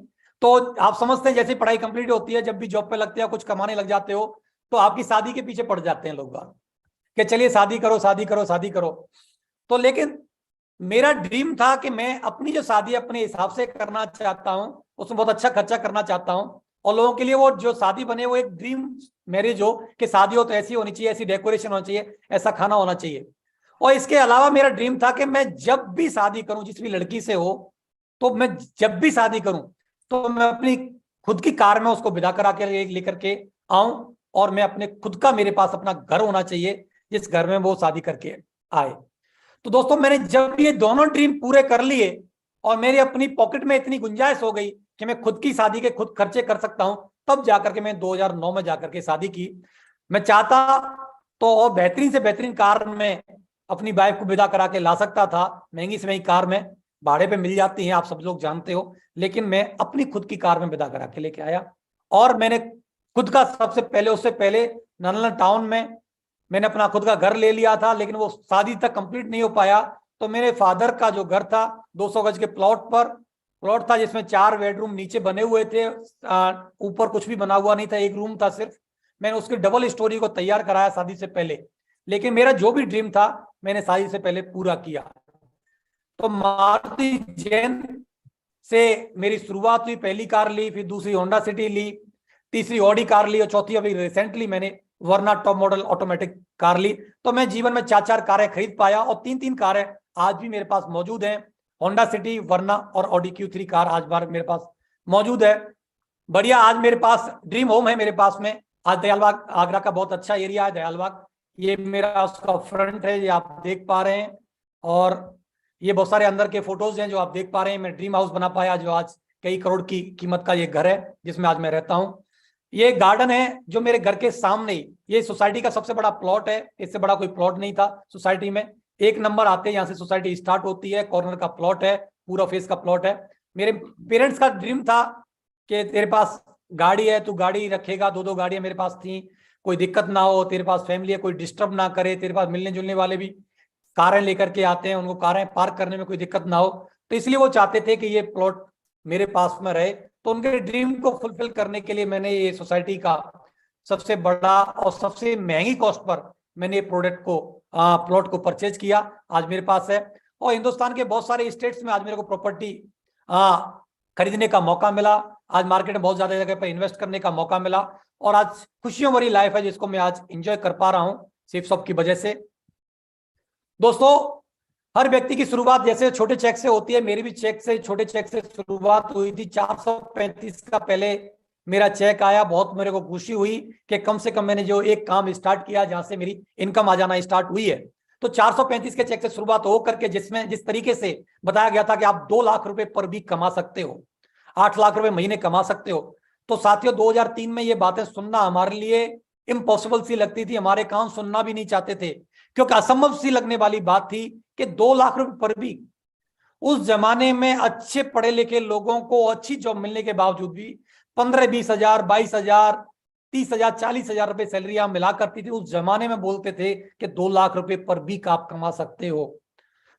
तो आप समझते हैं जैसे पढ़ाई कंप्लीट होती है, जब भी जॉब पे लगते हो, कुछ कमाने लग जाते हो, तो आपकी शादी के पीछे पड़ जाते हैं लोग बाग कि चलिए शादी करो, शादी करो, शादी करो। तो लेकिन मेरा ड्रीम था कि मैं अपनी जो शादी अपने हिसाब से करना चाहता हूं, उसमें बहुत अच्छा खर्चा करना चाहता हूं, और लोगों के लिए वो जो शादी बने वो एक ड्रीम मैरिज हो कि शादी हो तो ऐसी होनी चाहिए, ऐसी डेकोरेशन होना चाहिए, ऐसा खाना होना चाहिए। और इसके अलावा मेरा ड्रीम था कि मैं जब भी शादी करूं जिस भी लड़की से हो, तो मैं जब भी शादी करूं तो मैं अपनी खुद की कार में उसको विदा करा के लेकर के आऊं, और मैं अपने खुद का, मेरे पास अपना घर होना चाहिए जिस घर में वो शादी करके आए। तो दोस्तों मैंने जब ये दोनों ड्रीम पूरे कर लिए और मेरी अपनी पॉकेट में इतनी गुंजाइश हो गई कि मैं खुद की शादी के खुद खर्चे कर सकता हूं, तब जाकर के मैं 2009 में जाकर के शादी की। मैं चाहता तो और बेहतरीन से बेहतरीन कार में अपनी वाइफ को विदा करा के ला सकता था। महंगी से महंगी कार में भाड़े पे मिल जाती हैं, आप सब लोग जानते हो, लेकिन मैं अपनी खुद की कार में विदा करा के लेके आया। और मैंने खुद का सबसे पहले, उससे पहले नालंदा टाउन में मैंने अपना खुद का घर ले लिया था, लेकिन वो शादी तक कंप्लीट नहीं हो पाया। तो मेरे फादर का जो घर था 200 गज के प्लॉट था, जिसमें 4 बेडरूम नीचे बने हुए थे, ऊपर कुछ भी बना हुआ नहीं था, एक रूम था सिर्फ। मैंने उसकी डबल स्टोरी को तैयार कराया शादी से पहले, लेकिन मेरा जो भी ड्रीम था मैंने शादी से पहले पूरा किया। तो मारुति जैन से मेरी शुरुआत हुई, पहली कार ली, फिर दूसरी होंडा सिटी ली, तीसरी ऑडी कार ली, और चौथी अभी रिसेंटली मैंने वर्ना टॉप मॉडल ऑटोमेटिक कार ली। तो मैं जीवन में 4-4 कारें खरीद पाया, और 3-3 कारें आज भी मेरे पास मौजूद हैं। होंडा सिटी, वर्ना और ऑडी Q3 कार आज बार मेरे पास मौजूद है। बढ़िया, आज मेरे पास ड्रीम होम है मेरे पास में। आज दयालबाग आगरा का बहुत अच्छा एरिया है दयालबाग, ये मेरा उसका फ्रंट है, ये आप देख पा रहे हैं। और ये बहुत सारे अंदर के फोटोज हैं जो आप देख पा रहे हैं। मैं ड्रीम हाउस बना पाया, जो आज कई करोड़ की कीमत का ये घर है जिसमें आज मैं रहता हूँ। ये गार्डन है जो मेरे घर के सामने ही, ये सोसाइटी का सबसे बड़ा प्लॉट है, इससे बड़ा कोई प्लॉट नहीं था सोसाइटी में। 1 नंबर आते हैं, यहाँ से सोसाइटी स्टार्ट होती है, कॉर्नर का प्लॉट है, पूरा फेस का प्लॉट है। मेरे पेरेंट्स का ड्रीम था कि तेरे पास गाड़ी है, तू गाड़ी रखेगा, दो दो गाड़ियां मेरे पास थी, कोई दिक्कत ना हो, तेरे पास फैमिली है, कोई डिस्टर्ब ना करे, तेरे पास मिलने जुलने वाले भी कारें लेकर के आते हैं, उनको कारें पार्क करने में कोई दिक्कत ना हो, तो इसलिए वो चाहते थे कि ये प्लॉट मेरे पास में रहे। तो उनके ड्रीम को फुलफिल करने के लिए मैंने ये सोसाइटी का सबसे बड़ा और सबसे महंगी कॉस्ट पर मैंने ये प्रोडक्ट को प्लॉट को परचेज किया, आज मेरे पास है। और हिंदुस्तान के बहुत सारे स्टेट्स में आज मेरे को प्रॉपर्टी खरीदने का मौका मिला, आज मार्केट में बहुत ज्यादा जगह पर इन्वेस्ट करने का मौका मिला, और आज खुशियों भरी लाइफ है जिसको मैं आज एंजॉय कर पा रहा हूं सेफसॉफ्ट की वजह से। दोस्तों, हर व्यक्ति की शुरुआत जैसे छोटे चेक से होती है, मेरी भी चेक से, छोटे चेक से शुरुआत हुई थी। 435 का पहले मेरा चेक आया, बहुत मेरे को खुशी हुई कि कम से कम मैंने जो एक काम स्टार्ट किया जहां से मेरी इनकम आ जाना स्टार्ट हुई है। तो 435 के चेक से शुरुआत हो करके जिसमें जिस तरीके से बताया गया था कि आप 2 लाख रुपए पर वीक कमा सकते हो, 8 लाख रुपए महीने कमा सकते हो, तो साथियों 2003 में ये बातें सुनना हमारे लिए इम्पॉसिबल सी लगती थी, हमारे कान सुनना भी नहीं चाहते थे, क्योंकि असंभव सी लगने वाली बात थी कि 2 लाख रुपए पर वीक। उस जमाने में अच्छे पढ़े लिखे लोगों को अच्छी जॉब मिलने के बावजूद भी 15-20 हजार, 22 हजार, 30 हजार, 40 हजार रुपए सैलरी मिला करती थी। उस जमाने में बोलते थे कि 2 लाख रुपए पर वीक आप कमा सकते हो,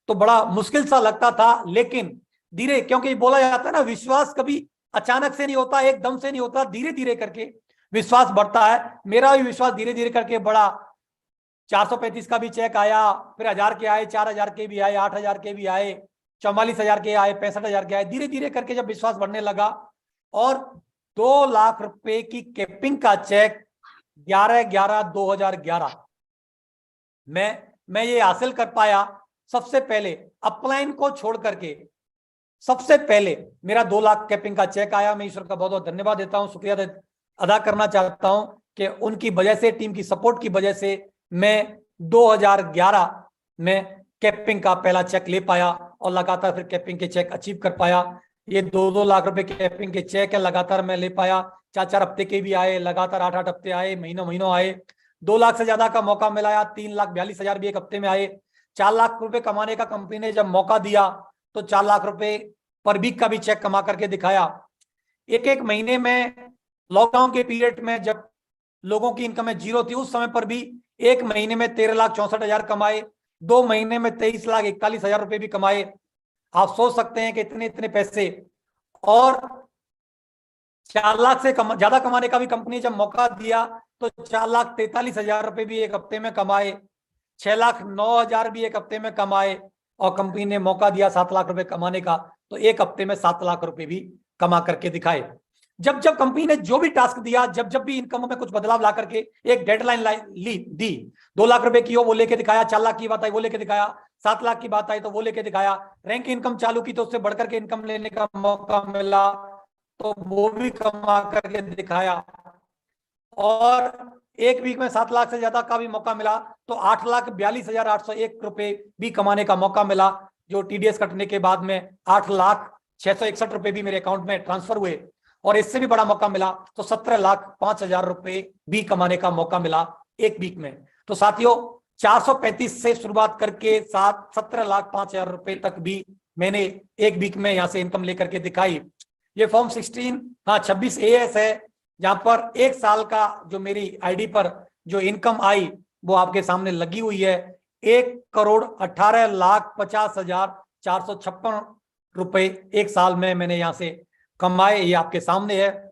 तो बड़ा मुश्किल सा लगता था। लेकिन धीरे, क्योंकि बोला जाता है ना, विश्वास कभी अचानक से नहीं होता, एकदम से नहीं होता, धीरे धीरे करके विश्वास बढ़ता है। मेरा भी विश्वास धीरे धीरे करके बढ़ा। 435 का भी चेक आया, फिर 1000 के आए, 4000 के भी आए, 8000 के भी आए, 44,000 के आए, 65,000 के आए। धीरे धीरे करके जब विश्वास बढ़ने लगा और 2 लाख रुपए की कैपिंग का चेक 11/11/2011 मैं ये हासिल कर पाया। सबसे पहले अपलाइन को छोड़ करके सबसे पहले मेरा 2 लाख कैपिंग का चेक आया। मैं ईश्वर का बहुत बहुत धन्यवाद देता हूं, शुक्रिया अदा करना चाहता हूं कि उनकी वजह से, टीम की सपोर्ट की वजह से मैं 2011 में कैपिंग का पहला चेक ले पाया और लगातार फिर कैपिंग के चेक अचीव कर पाया। ये 2-2 लाख रुपए कैपिंग के चेक है, लगातार मैं ले पाया। 4-4 हफ्ते के भी आए, लगातार 8-8 हफ्ते आए, महीनों आए। 2 लाख से ज्यादा का मौका मिलाया, 3,42,000 भी एक हफ्ते में आए। 4 लाख रुपए कमाने का कंपनी ने जब मौका दिया तो 4 लाख रुपए पर वीक का भी चेक कमा करके दिखाया। एक महीने में लॉकडाउन के पीरियड में जब लोगों की इनकम जीरो थी, उस समय पर भी एक महीने में 13,64,000 कमाए, 2 महीने में 23,41,000 रुपए भी कमाए। आप सोच सकते हैं कि इतने इतने पैसे, और 4 लाख से ज्यादा कमाने का भी कंपनी जब मौका दिया तो 4,43,000 रुपए भी एक हफ्ते में कमाए, 6,09,000 भी एक हफ्ते में कमाए, और कंपनी ने मौका दिया 7 लाख रुपए कमाने का, तो एक हफ्ते में 7 लाख रुपए भी कमा करके दिखाए। जब जब कंपनी ने जो भी टास्क दिया, जब जब भी इनकम में कुछ बदलाव ला करके एक डेडलाइन दी, 2 लाख रुपए की हो वो लेके दिखाया, 4 लाख की बात आई वो लेके दिखाया, 7 लाख की बात आई तो वो लेके दिखाया, रैंक इनकम चालू की तो उससे बढ़कर के इनकम लेने का मौका मिला तो वो भी कमा करके दिखाया, और एक वीक में 7 लाख से ज्यादा का भी मौका मिला तो 8,42,801 रुपए भी कमाने का मौका मिला, जो टीडीएस कटने के बाद में 8,06,61 रुपए भी मेरे अकाउंट में ट्रांसफर हुए, और इससे भी बड़ा मौका मिला तो 17,05,000 रुपए भी कमाने का मौका मिला एक वीक में। तो साथियों 435 से शुरुआत करके 17,05,000 रुपए तक भी मैंने एक वीक में यहां से इनकम लेकर के दिखाई। ये फॉर्म 26 AS है, जहां पर एक साल का जो मेरी आईडी पर जो इनकम आई वो आपके सामने लगी हुई है। 1,18,50,456 रुपए एक साल में मैंने यहां से कमाए, ये आपके सामने है।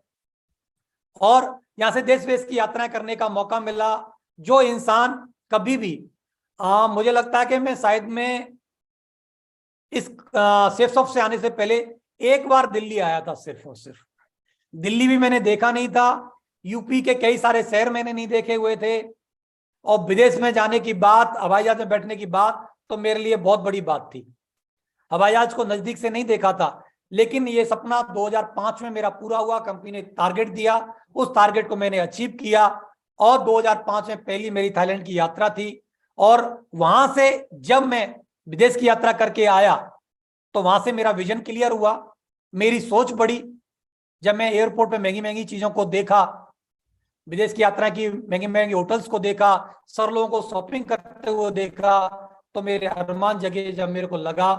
और यहां से देश विदेश की यात्राएं करने का मौका मिला। जो इंसान कभी भी मुझे लगता है कि मैं शायद में इस सेफसॉफ्ट से आने से पहले एक बार दिल्ली आया था, सिर्फ और सिर्फ दिल्ली भी मैंने देखा नहीं था। यूपी के कई सारे शहर मैंने नहीं देखे हुए थे, और विदेश में जाने की बात, हवाई जहाज में बैठने की बात तो मेरे लिए बहुत बड़ी बात थी। हवाई जहाज को नजदीक से नहीं देखा था, लेकिन ये सपना 2005 में मेरा पूरा हुआ। कंपनी ने टारगेट दिया, उस टारगेट को मैंने अचीव किया, और 2005 में पहली मेरी थाईलैंड की यात्रा थी। और वहां से जब मैं विदेश की यात्रा करके आया तो वहां से मेरा विजन क्लियर हुआ, मेरी सोच बढ़ी। जब मैं एयरपोर्ट पे महंगी महंगी चीजों को देखा, विदेश की यात्रा की महंगी महंगी होटल्स को देखा, सर लोगों को शॉपिंग करते हुए देखा, तो मेरे अरमान जगे। जब मेरे को लगा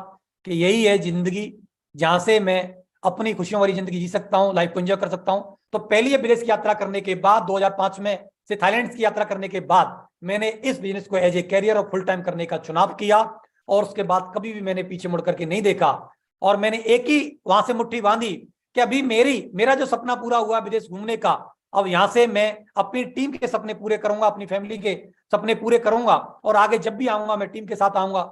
कि यही है जिंदगी, जहां से मैं अपनी खुशियों वाली जिंदगी जी सकता हूँ, लाइफ को एंजॉय कर सकता हूँ। तो पहली विदेश की यात्रा करने के बाद 2005 में से थाईलैंड की यात्रा करने के बाद मैंने इस बिजनेस को एज ए कैरियर और फुल टाइम करने का चुनाव किया, और उसके बाद कभी भी मैंने पीछे मुड़ करके नहीं देखा। और मैंने एक ही वहां से मुट्ठी बांधी कि अभी मेरा जो सपना पूरा हुआ विदेश घूमने का, अब यहां से मैं अपनी टीम के सपने पूरे करूंगा, अपनी फैमिली के सपने पूरे करूंगा, और आगे जब भी आऊंगा मैं टीम के साथ आऊंगा।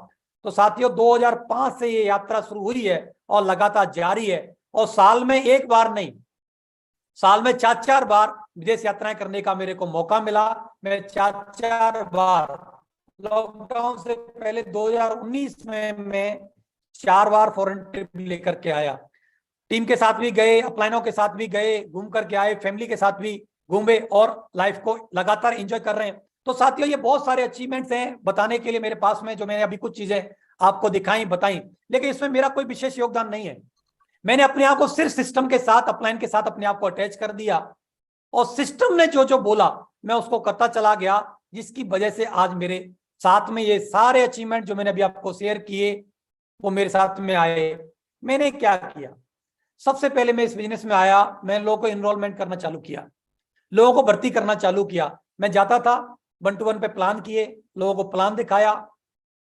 तो साथियों 2005 से ये यात्रा शुरू हुई है और लगातार जारी है, और साल में एक बार नहीं, साल में 4-4 बार विदेश यात्राएं करने का मेरे को मौका मिला। मैं 4-4 बार, लॉकडाउन से पहले 2019 में मैं 4 बार फॉरेन ट्रिप लेकर के आया। टीम के साथ भी गए, अपलाइनों के साथ भी गए, घूम करके आए, फैमिली के साथ भी घूमे, और लाइफ को लगातार एंजॉय कर रहे हैं। तो साथियों ये बहुत सारे अचीवमेंट्स हैं बताने के लिए मेरे पास में, जो मैंने अभी कुछ चीजें आपको दिखाई बताई, लेकिन इसमें मेरा कोई विशेष योगदान नहीं है। मैंने अपने आप को सिर्फ सिस्टम के साथ, अपलाइन के साथ अपने आप को अटैच कर दिया, और सिस्टम ने जो जो बोला मैं उसको करता चला गया, जिसकी वजह से आज मेरे साथ में ये सारे अचीवमेंट जो मैंने अभी आपको शेयर किए वो मेरे साथ में आए। मैंने क्या किया, सबसे पहले मैं इस बिजनेस में आया, मैं लोगों को इनरोलमेंट करना चालू किया, लोगों को भर्ती करना चालू किया। मैं जाता था 1 to 1 पे प्लान किए, लोगों को प्लान दिखाया,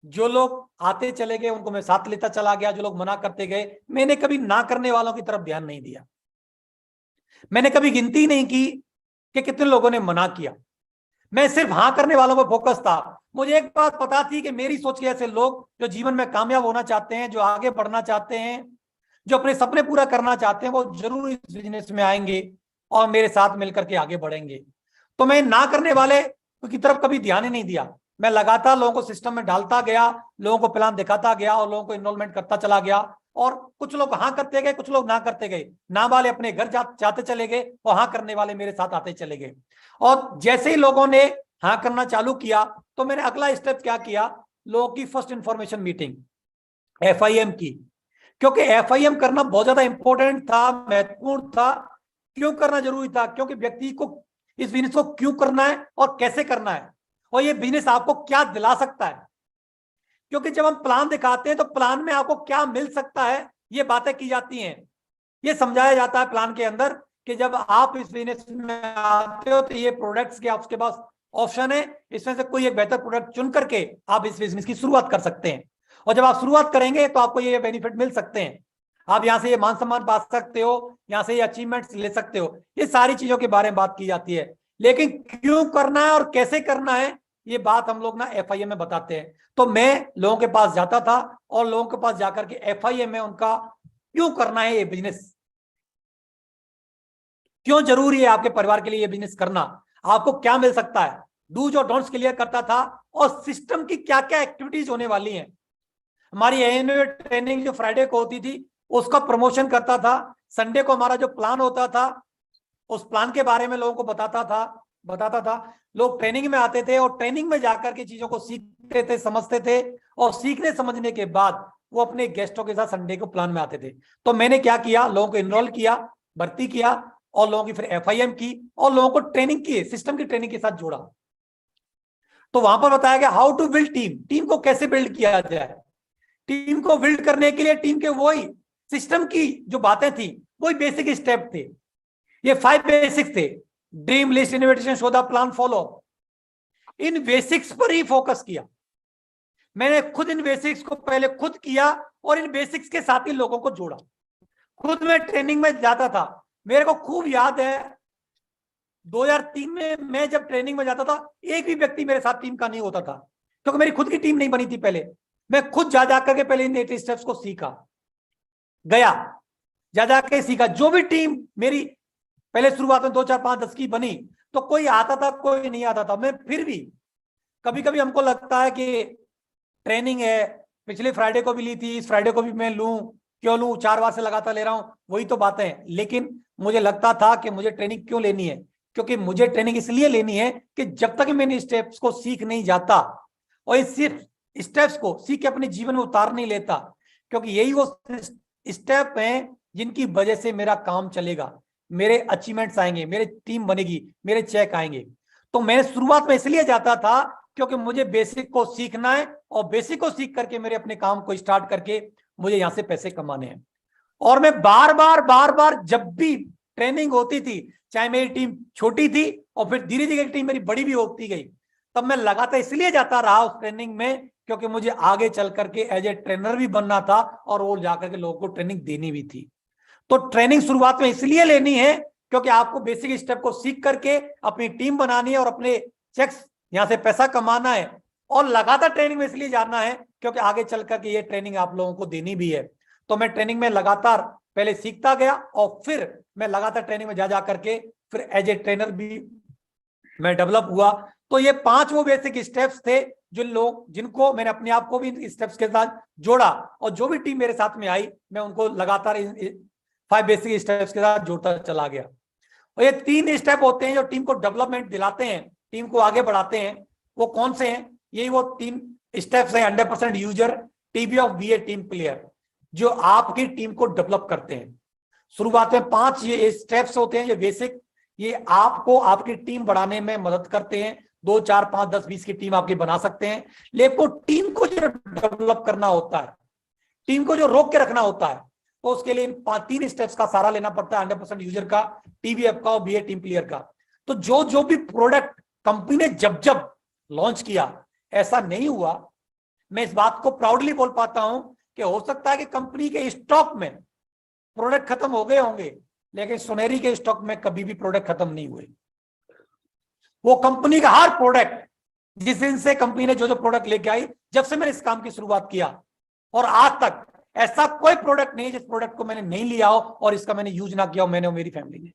जो लोग आते चले गए उनको मैं साथ लेता चला गया, जो लोग मना करते गए। मैंने कभी ना करने वालों की तरफ ध्यान नहीं दिया, मैंने कभी गिनती नहीं की कि कितने लोगों ने मना किया, मैं सिर्फ हाँ करने वालों पर फोकस था। मुझे एक बात पता थी कि मेरी सोच के ऐसे लोग जो जीवन में कामयाब होना चाहते हैं, जो आगे बढ़ना चाहते हैं, जो अपने सपने पूरा करना चाहते हैं, वो जरूर इस बिजनेस में आएंगे और मेरे साथ मिलकर के आगे बढ़ेंगे। तो मैं ना करने वाले की तरफ कभी ध्यान ही नहीं दिया, मैं लगातार लोगों को सिस्टम में डालता गया, लोगों को प्लान दिखाता गया और लोगों को इनरोलमेंट करता चला गया। और कुछ लोग हाँ करते गए, कुछ लोग ना करते गए, ना वाले अपने घर जाते चले गए और हाँ करने वाले मेरे साथ आते चले गए। और जैसे ही लोगों ने हाँ करना चालू किया तो मैंने अगला स्टेप क्या किया, लोगों की फर्स्ट इंफॉर्मेशन मीटिंग, FIM की, क्योंकि FIM करना बहुत ज्यादा इंपॉर्टेंट था, महत्वपूर्ण था। क्यों करना जरूरी था, क्योंकि व्यक्ति को इस बिजनेस को क्यों करना है और कैसे करना है, और ये बिजनेस आपको क्या दिला सकता है। क्योंकि जब हम प्लान दिखाते हैं तो प्लान में आपको क्या मिल सकता है ये बातें की जाती हैं, ये समझाया जाता है प्लान के अंदर कि जब आप इस बिजनेस में आते हो तो ये प्रोडक्ट्स के आपके पास ऑप्शन है, इसमें से कोई एक बेहतर प्रोडक्ट चुन करके आप इस बिजनेस की शुरुआत कर सकते हैं, और जब आप शुरुआत करेंगे तो आपको ये बेनिफिट मिल सकते हैं, आप यहां से ये मान सम्मान पा सकते हो, यहां से ये अचीवमेंट्स ले सकते हो, ये सारी चीजों के बारे में बात की जाती है। लेकिन क्यों करना है और कैसे करना है ये बात हम लोग ना FIM में बताते हैं। तो मैं लोगों के पास जाता था और लोगों के पास जाकर के FIM में उनका क्यों करना है ये बिजनेस, क्यों जरूरी है आपके परिवार के लिए ये बिजनेस करना, आपको क्या मिल सकता है, डूज और डोंट्स क्लियर करता था, और सिस्टम की क्या क्या एक्टिविटीज होने वाली हैं। हमारी एनुअल ट्रेनिंग जो फ्राइडे को होती थी उसका प्रमोशन करता था, संडे को हमारा जो प्लान होता था उस प्लान के बारे में लोगों को बताता था। लोग ट्रेनिंग में आते थे और ट्रेनिंग में जाकर के चीजों को सीखते थे, समझते थे, और सीखने समझने के बाद वो अपने गेस्टों के साथ संडे को प्लान में आते थे। तो मैंने क्या किया, लोगों को इनरोल किया, भर्ती किया, और लोगों की फिर FIM की, और लोगों को ट्रेनिंग की, सिस्टम की ट्रेनिंग के साथ जोड़ा। तो वहां पर बताया गया how to build team, team को कैसे बिल्ड किया जाए। टीम को बिल्ड करने के लिए टीम के वही सिस्टम की जो बातें थी, वही बेसिक स्टेप थे, ये 5 बेसिक्स थे, dream list, invitation, show the plan, follow. In basics पर ही फोकस किया मैंने, खुद इन बेसिक्स को पहले खुद किया और इन बेसिक्स के साथ ही लोगों को जोड़ा। खुद मैं ट्रेनिंग में जाता था, मेरे को खूब याद है 2003 में मैं जब ट्रेनिंग में जाता था एक भी व्यक्ति मेरे साथ टीम का नहीं होता था, क्योंकि मेरी खुद की टीम नहीं बनी थी। पहले मैं खुद जा जाकर के पहले इन 8 स्टेप्स को सीखा, गया जा जाके सीखा। जो भी टीम मेरी पहले शुरुआत में 2, 4, 5, 10 की बनी तो कोई आता था कोई नहीं आता था, मैं फिर भी कभी कभी हमको लगता है कि ट्रेनिंग है, पिछले फ्राइडे को भी ली थी, इस फ्राइडे को भी मैं लूं, क्यों लूं, 4 बार से लगातार ले रहा हूं, वही तो बातें हैं। लेकिन मुझे लगता था कि मुझे ट्रेनिंग क्यों लेनी है, क्योंकि मुझे ट्रेनिंग इसलिए लेनी है कि जब तक मैं इन स्टेप्स को सीख नहीं जाता और इस सिर्फ स्टेप्स को सीख के अपने जीवन में उतार नहीं लेता, क्योंकि यही वो स्टेप हैं जिनकी वजह से मेरा काम चलेगा, मेरे अचीवमेंट्स आएंगे, मेरी टीम बनेगी, मेरे चेक आएंगे। तो मैं शुरुआत में इसलिए जाता था क्योंकि मुझे बेसिक को सीखना है, और बेसिक को सीख करके मेरे अपने काम को स्टार्ट करके मुझे यहां से पैसे कमाने हैं। और मैं बार बार जब भी ट्रेनिंग होती थी, चाहे मेरी टीम छोटी थी और फिर धीरे धीरे टीम मेरी बड़ी भी होती गई, तब मैं लगातार इसलिए जाता रहा उस ट्रेनिंग में क्योंकि मुझे आगे चल करके एज ए ट्रेनर भी बनना था और वो जाकर के लोगों को ट्रेनिंग देनी भी थी। तो ट्रेनिंग शुरुआत में इसलिए लेनी है क्योंकि आपको बेसिक स्टेप को सीख करके अपनी टीम बनानी है और अपने चेक्स यहां से पैसा कमाना है, और लगातार ट्रेनिंग में इसलिए जाना है क्योंकि आगे चल करके ये ट्रेनिंग आप लोगों को देनी भी है। तो मैं ट्रेनिंग में लगातार पहले सीखता गया और फिर मैं लगातार ट्रेनिंग में जा करके फिर एज ए ट्रेनर भी मैं डेवलप हुआ। तो ये 5 वो बेसिक स्टेप्स थे जो लोग जिनको मैंने अपने आप को भी इन स्टेप्स के साथ जोड़ा, और जो भी टीम मेरे साथ में आई मैं उनको लगातार 5 बेसिक स्टेप्स के साथ जोड़ता चला गया। और ये 3 स्टेप होते हैं जो टीम को डेवलपमेंट दिलाते हैं, टीम को आगे बढ़ाते हैं। वो कौन से हैं? यही वो 3 स्टेप्स हैं। 100% यूजर, टीबी ऑफ बी ए टीम प्लेयर, जो आपकी टीम को डेवलप करते हैं। शुरुआत में 5 ये स्टेप्स होते हैं, ये बेसिक, ये आपको आपकी टीम बढ़ाने में मदद करते हैं। 2, 4, 5, 10, 20 की टीम आपकी बना सकते हैं। लेकिन टीम को जो डेवलप करना होता है, टीम को जो रोक के रखना होता है, तो उसके लिए 3 स्टेप्स का सहारा लेना पड़ता है। 100% यूजर का, टीबीएफ का और बीए टीम प्लेयर का। तो जो भी प्रोडक्ट कंपनी ने जब लॉन्च किया, ऐसा नहीं हुआ, मैं इस बात को प्राउडली बोल पाता हूं कि हो सकता है कि कंपनी के स्टॉक में प्रोडक्ट खत्म हो गए होंगे, लेकिन सुनहरी के स्टॉक में कभी भी प्रोडक्ट खत्म नहीं हुए। वो कंपनी का हर प्रोडक्ट, जिस दिन से कंपनी ने जो प्रोडक्ट लेके आई, जब से मैंने इस काम की शुरुआत किया और आज तक ऐसा कोई प्रोडक्ट नहीं जिस प्रोडक्ट को मैंने नहीं लिया हो और इसका मैंने यूज ना किया हो, मैंने और मेरी फैमिली ने।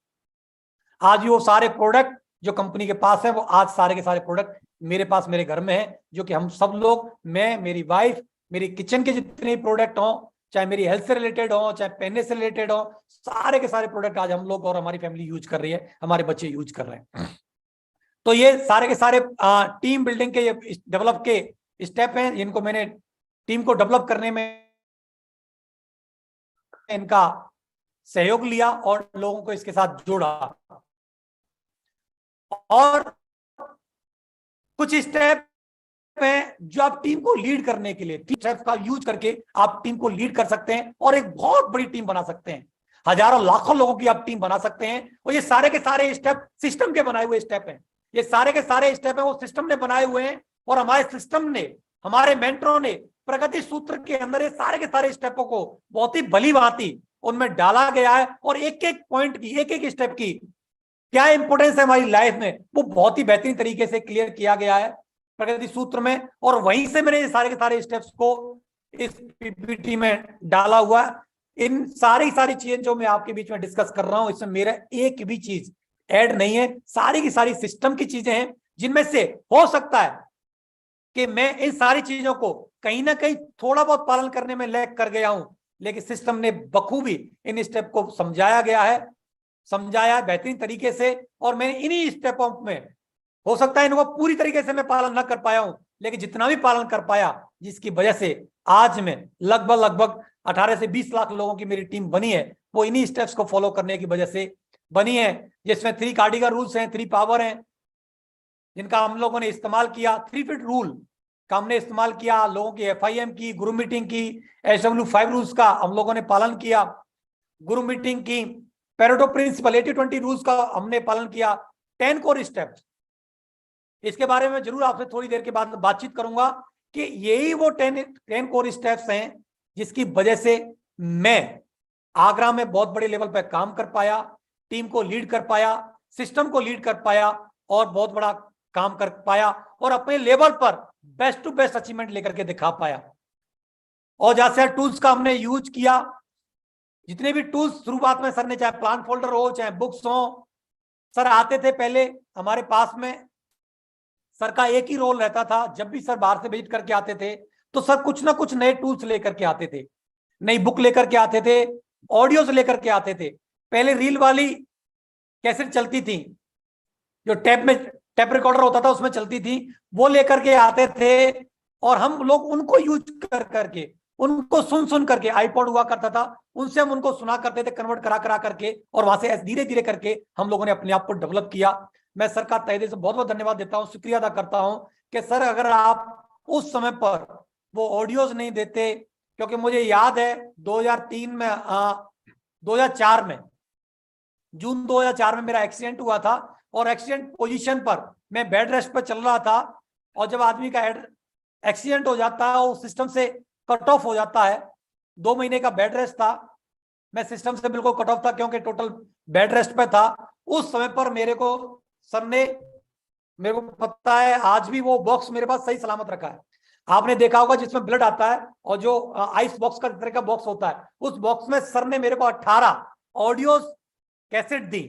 आज भी वो सारे प्रोडक्ट जो कंपनी के पास है, वो आज सारे के सारे प्रोडक्ट मेरे पास मेरे घर में है, जो कि हम सब लोग, मैं, मेरी वाइफ, मेरी किचन के जितने प्रोडक्ट हों, चाहे मेरी हेल्थ से रिलेटेड हो, चाहे पहनने से रिलेटेड हो, सारे के सारे प्रोडक्ट आज हम लोग और हमारी फैमिली यूज कर रही है, हमारे बच्चे यूज कर रहे हैं। तो ये सारे के सारे टीम बिल्डिंग के, ये डेवलप के स्टेप हैं, जिनको मैंने टीम को डेवलप करने में इनका सहयोग लिया और लोगों को इसके साथ जोड़ा। और कुछ स्टेप हैं जो आप टीम को लीड करने के लिए, टीम स्टेप्स का यूज करके आप टीम को लीड कर सकते हैं और एक बहुत बड़ी टीम बना सकते हैं। हजारों लाखों लोगों की आप टीम बना सकते हैं। और ये सारे के सारे स्टेप सिस्टम के बनाए हुए स्टेप हैं। ये सारे के सारे स्टेप हैं वो सिस्टम ने बनाए हुए हैं, और हमारे सिस्टम ने, हमारे मेंटरों ने प्रगति सूत्र के अंदर ये सारे के सारे स्टेपों को बहुत ही भली भांति उनमें डाला गया है। और एक एक पॉइंट की, एक एक स्टेप की क्या इंपोर्टेंस है हमारी लाइफ में, वो बहुत ही बेहतरीन तरीके से क्लियर किया गया है प्रगति सूत्र में। और वहीं से मैंने सारे के सारे स्टेप्स को इस पीपीटी में डाला हुआ। इन सारी चीजें जो मैं आपके बीच में डिस्कस कर रहा हूं, इसमें मेरा एक भी चीज ऐड नहीं है। सारी की सारी सिस्टम की चीजें हैं, जिनमें से हो सकता है कि मैं इन सारी चीजों को कहीं ना कहीं थोड़ा बहुत पालन करने में लैग कर गया हूं, लेकिन सिस्टम ने बखूबी इन स्टेप को समझाया है बेहतरीन तरीके से। और मैंने इन्हीं स्टेपों में, हो सकता है इनको पूरी तरीके से मैं पालन न कर पाया हूं, लेकिन जितना भी पालन कर पाया, जिसकी वजह से आज में लगभग 18 से 20 लाख लोगों की मेरी टीम बनी है, वो इन्हीं स्टेप्स को फॉलो करने की वजह से बनी है। जिसमें 3 कार्डिगल रूल्स हैं, 3 पावर हैं, जिनका हम लोगों ने इस्तेमाल किया। 3 फीट रूल का हमने इस्तेमाल किया, लोगों की FIM की, ग्रुप मीटिंग की, SW5 रूल्स का हम लोगों ने पालन किया, ग्रुप मीटिंग की, पेरेटो प्रिंसिपल 80-20 रूल्स का हमने पालन किया, 10 कोर स्टेप्स। इसके बारे में जरूर आपसे थोड़ी देर के बाद बातचीत करूंगा कि यही वो 10 कोर स्टेप्स हैं जिसकी वजह से मैं आगरा में बहुत बड़े लेवल पर काम कर पाया, टीम को लीड कर पाया, सिस्टम को लीड कर पाया और बहुत बड़ा काम कर पाया और अपने लेवल पर बेस्ट टू बेस्ट अचीवमेंट लेकर के दिखा पाया। और जैसे टूल्स का हमने यूज किया, जितने भी टूल्स शुरुआत में सर ने, चाहे प्लान फोल्डर हो, चाहे बुक्स हो, सर आते थे पहले हमारे पास में। सर का एक ही रोल रहता था, जब भी सर बाहर से विजिट करके आते थे तो सर कुछ ना कुछ नए टूल्स लेकर के आते थे, नई बुक लेकर के आते थे, ऑडियोज लेकर के आते थे। पहले रील वाली कैसेट चलती थी, जो टेप रिकॉर्डर होता था उसमें चलती थी, वो लेकर के आते थे और हम लोग उनको यूज कर करके, उनको सुन करके, आईपॉड हुआ करता था, उनसे हम उनको सुना करते थे, कन्वर्ट करा करके, और वहां से धीरे धीरे करके हम लोगों ने अपने आप को डेवलप किया। मैं सर का तहे दिल से बहुत बहुत धन्यवाद देता हूँ, शुक्रिया अदा करता हूँ कि सर अगर आप उस समय पर वो ऑडियोज नहीं देते, क्योंकि मुझे याद है 2003 में 2004 में, जून 2004 में मेरा एक्सीडेंट हुआ था और एक्सीडेंट पोजीशन पर मैं बेड रेस्ट पर चल रहा था। और जब आदमी का एक्सीडेंट हो जाता है वो सिस्टम से कट ऑफ हो जाता है। 2 महीने का बेड रेस्ट था, मैं सिस्टम से बिल्कुल कट ऑफ था क्योंकि टोटल बेड रेस्ट पे था। उस समय पर मेरे को सर ने, मेरे को पता है आज भी, वो बॉक्स मेरे पास सही सलामत रखा है। आपने देखा होगा जिसमें ब्लड आता है और जो आइस बॉक्स का तरह का बॉक्स होता है, उस बॉक्स में सर ने मेरे को 18 ऑडियो कैसेट दी,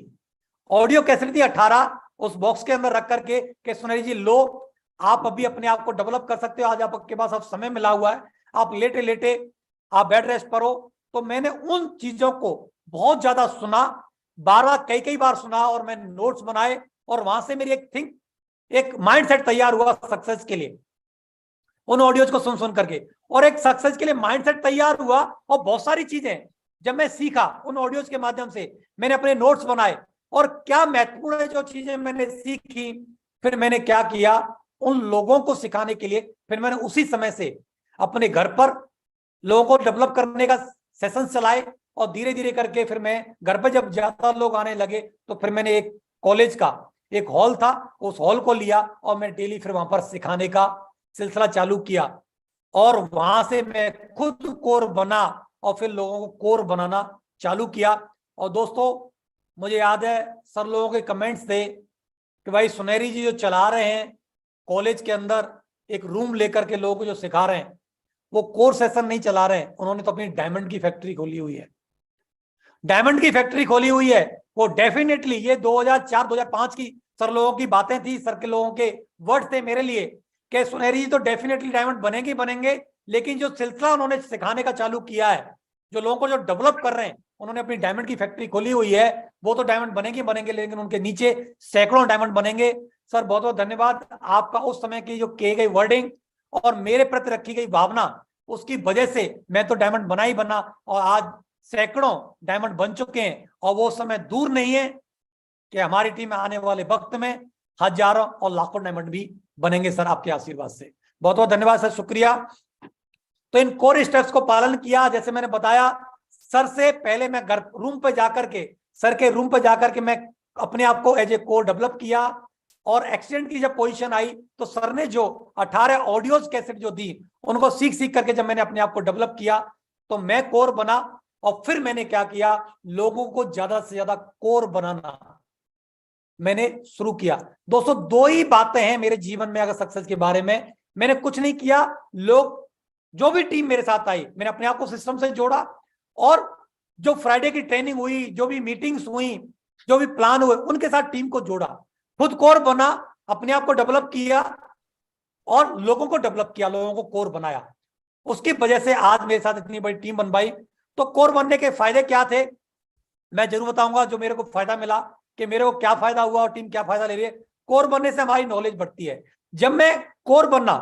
ऑडियो कैसेट दी 18 उस बॉक्स के अंदर रख करके कि सुनेरी जी लो, आप अभी अपने आप को डेवलप कर सकते हो, आज आपके पास अब समय मिला हुआ है, आप लेटे लेटे आप बेड रेस्ट पर हो। तो मैंने उन चीजों को बहुत ज्यादा सुना, बार बार कई बार सुना और मैंने नोट्स बनाए और वहां से मेरी एक माइंडसेट तैयार हुआ सक्सेस के लिए, उन ऑडियोज को सुन करके। और एक सक्सेस के लिए माइंडसेट तैयार हुआ और बहुत सारी चीजें जब मैं सीखा उन ऑडियोज के माध्यम से, मैंने अपने नोट्स बनाए और क्या महत्वपूर्ण है जो चीजें मैंने सीखी, फिर मैंने क्या किया उन लोगों को सिखाने के लिए, फिर मैंने उसी समय से अपने घर पर लोगों को डेवलप करने का सेशन चलाए और धीरे धीरे करके फिर मैं घर पर जब ज्यादा लोग आने लगे तो फिर मैंने एक कॉलेज का एक हॉल था, उस हॉल को लिया और मैं डेली फिर वहां पर सिखाने का सिलसिला चालू किया और वहां से मैं खुद कोर बना और फिर लोगों को कोर बनाना चालू किया। और दोस्तों मुझे याद है सर लोगों के कमेंट्स थे कि भाई सुनेरी जी जो चला रहे हैं कॉलेज के अंदर एक रूम लेकर के लोगों को जो सिखा रहे हैं, वो कोर सेशन नहीं चला रहे हैं, उन्होंने तो अपनी डायमंड की फैक्ट्री खोली हुई है, डायमंड की फैक्ट्री खोली हुई है। वो डेफिनेटली ये 2004-2005 की सर लोगों की बातें थी, सर के लोगों के वर्ड थे मेरे लिए कि सुनेरी जी तो डेफिनेटली डायमंड बनेंगे बनेंगे, लेकिन जो सिलसिला उन्होंने सिखाने का चालू किया है, जो लोगों को जो डेवलप कर रहे हैं, उन्होंने अपनी डायमंड की फैक्ट्री खोली हुई है, वो तो डायमंड बनेंगे बनेंगे, लेकिन उनके नीचे सैकड़ों डायमंड बनेंगे। सर बहुत बहुत धन्यवाद आपका, उस समय की जो किए गई वर्डिंग और मेरे प्रति रखी गई भावना, उसकी वजह से मैं तो डायमंड बना ही बना और आज सैकड़ों डायमंड बन चुके हैं। और वो समय दूर नहीं है कि हमारी टीम में आने वाले वक्त में हजारों और लाखों डायमंड भी बनेंगे सर आपके आशीर्वाद से। बहुत बहुत धन्यवाद सर, शुक्रिया। तो इन कोर स्टेप्स को पालन किया, जैसे मैंने बताया सर से पहले मैं घर रूम पे जाकर के, सर के रूम पे जाकर के मैं अपने आप को एज ए कोर डेवलप किया और एक्सीडेंट की जब पोजीशन आई तो सर ने जो 18 ऑडियोज कैसेट जो दी उनको सीख सीख करके जब मैंने अपने आप को डेवलप किया तो मैं कोर बना। और फिर मैंने क्या किया, लोगों को ज्यादा से ज्यादा कोर बनाना मैंने शुरू किया। दोस्तों 2 ही बातें हैं मेरे जीवन में अगर सक्सेस के बारे में, मैंने कुछ नहीं किया, लोग जो भी टीम मेरे साथ आई मैंने अपने आप को सिस्टम से जोड़ा और जो फ्राइडे की ट्रेनिंग हुई, जो भी मीटिंग्स हुई, जो भी प्लान हुए, उनके साथ टीम को जोड़ा, खुद कोर बना, अपने आप को डेवलप किया और लोगों को डेवलप किया, लोगों को कोर बनाया। उसकी वजह से आज मेरे साथ इतनी बड़ी टीम बन पाई। तो कोर बनने के फायदे क्या थे मैं जरूर बताऊंगा, जो मेरे को फायदा मिला कि मेरे को क्या फायदा हुआ और टीम क्या फायदा ले रही है। कोर बनने से हमारी नॉलेज बढ़ती है। जब मैं कोर बनना,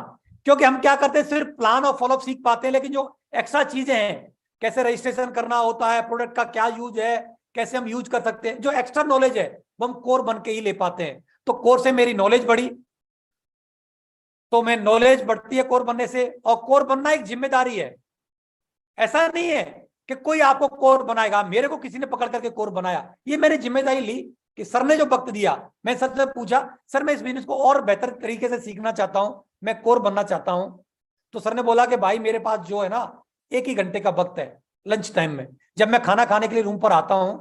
क्योंकि हम क्या करते हैं सिर्फ प्लान और फॉलोअप सीख पाते हैं, लेकिन जो एक्स्ट्रा चीजें हैं, कैसे रजिस्ट्रेशन करना होता है, प्रोडक्ट का क्या यूज है, कैसे हम यूज कर सकते हैं, जो एक्स्ट्रा नॉलेज है वो हम कोर बन के ही ले पाते हैं। तो कोर से मेरी नॉलेज बढ़ी, तो मैं नॉलेज बढ़ती है कोर बनने से। और कोर बनना एक जिम्मेदारी है, ऐसा नहीं है कि कोई आपको कोर बनाएगा। मेरे को किसी ने पकड़ करके कोर बनाया, ये मैंने जिम्मेदारी ली कि सर ने जो वक्त दिया, मैं सर से पूछा सर मैं इस बिजनेस को और बेहतर तरीके से सीखना चाहता हूं, मैं कोर बनना चाहता हूं। तो सर ने बोला कि भाई मेरे पास जो है ना 1 ही घंटे का वक्त है लंच टाइम में, जब मैं खाना खाने के लिए रूम पर आता हूं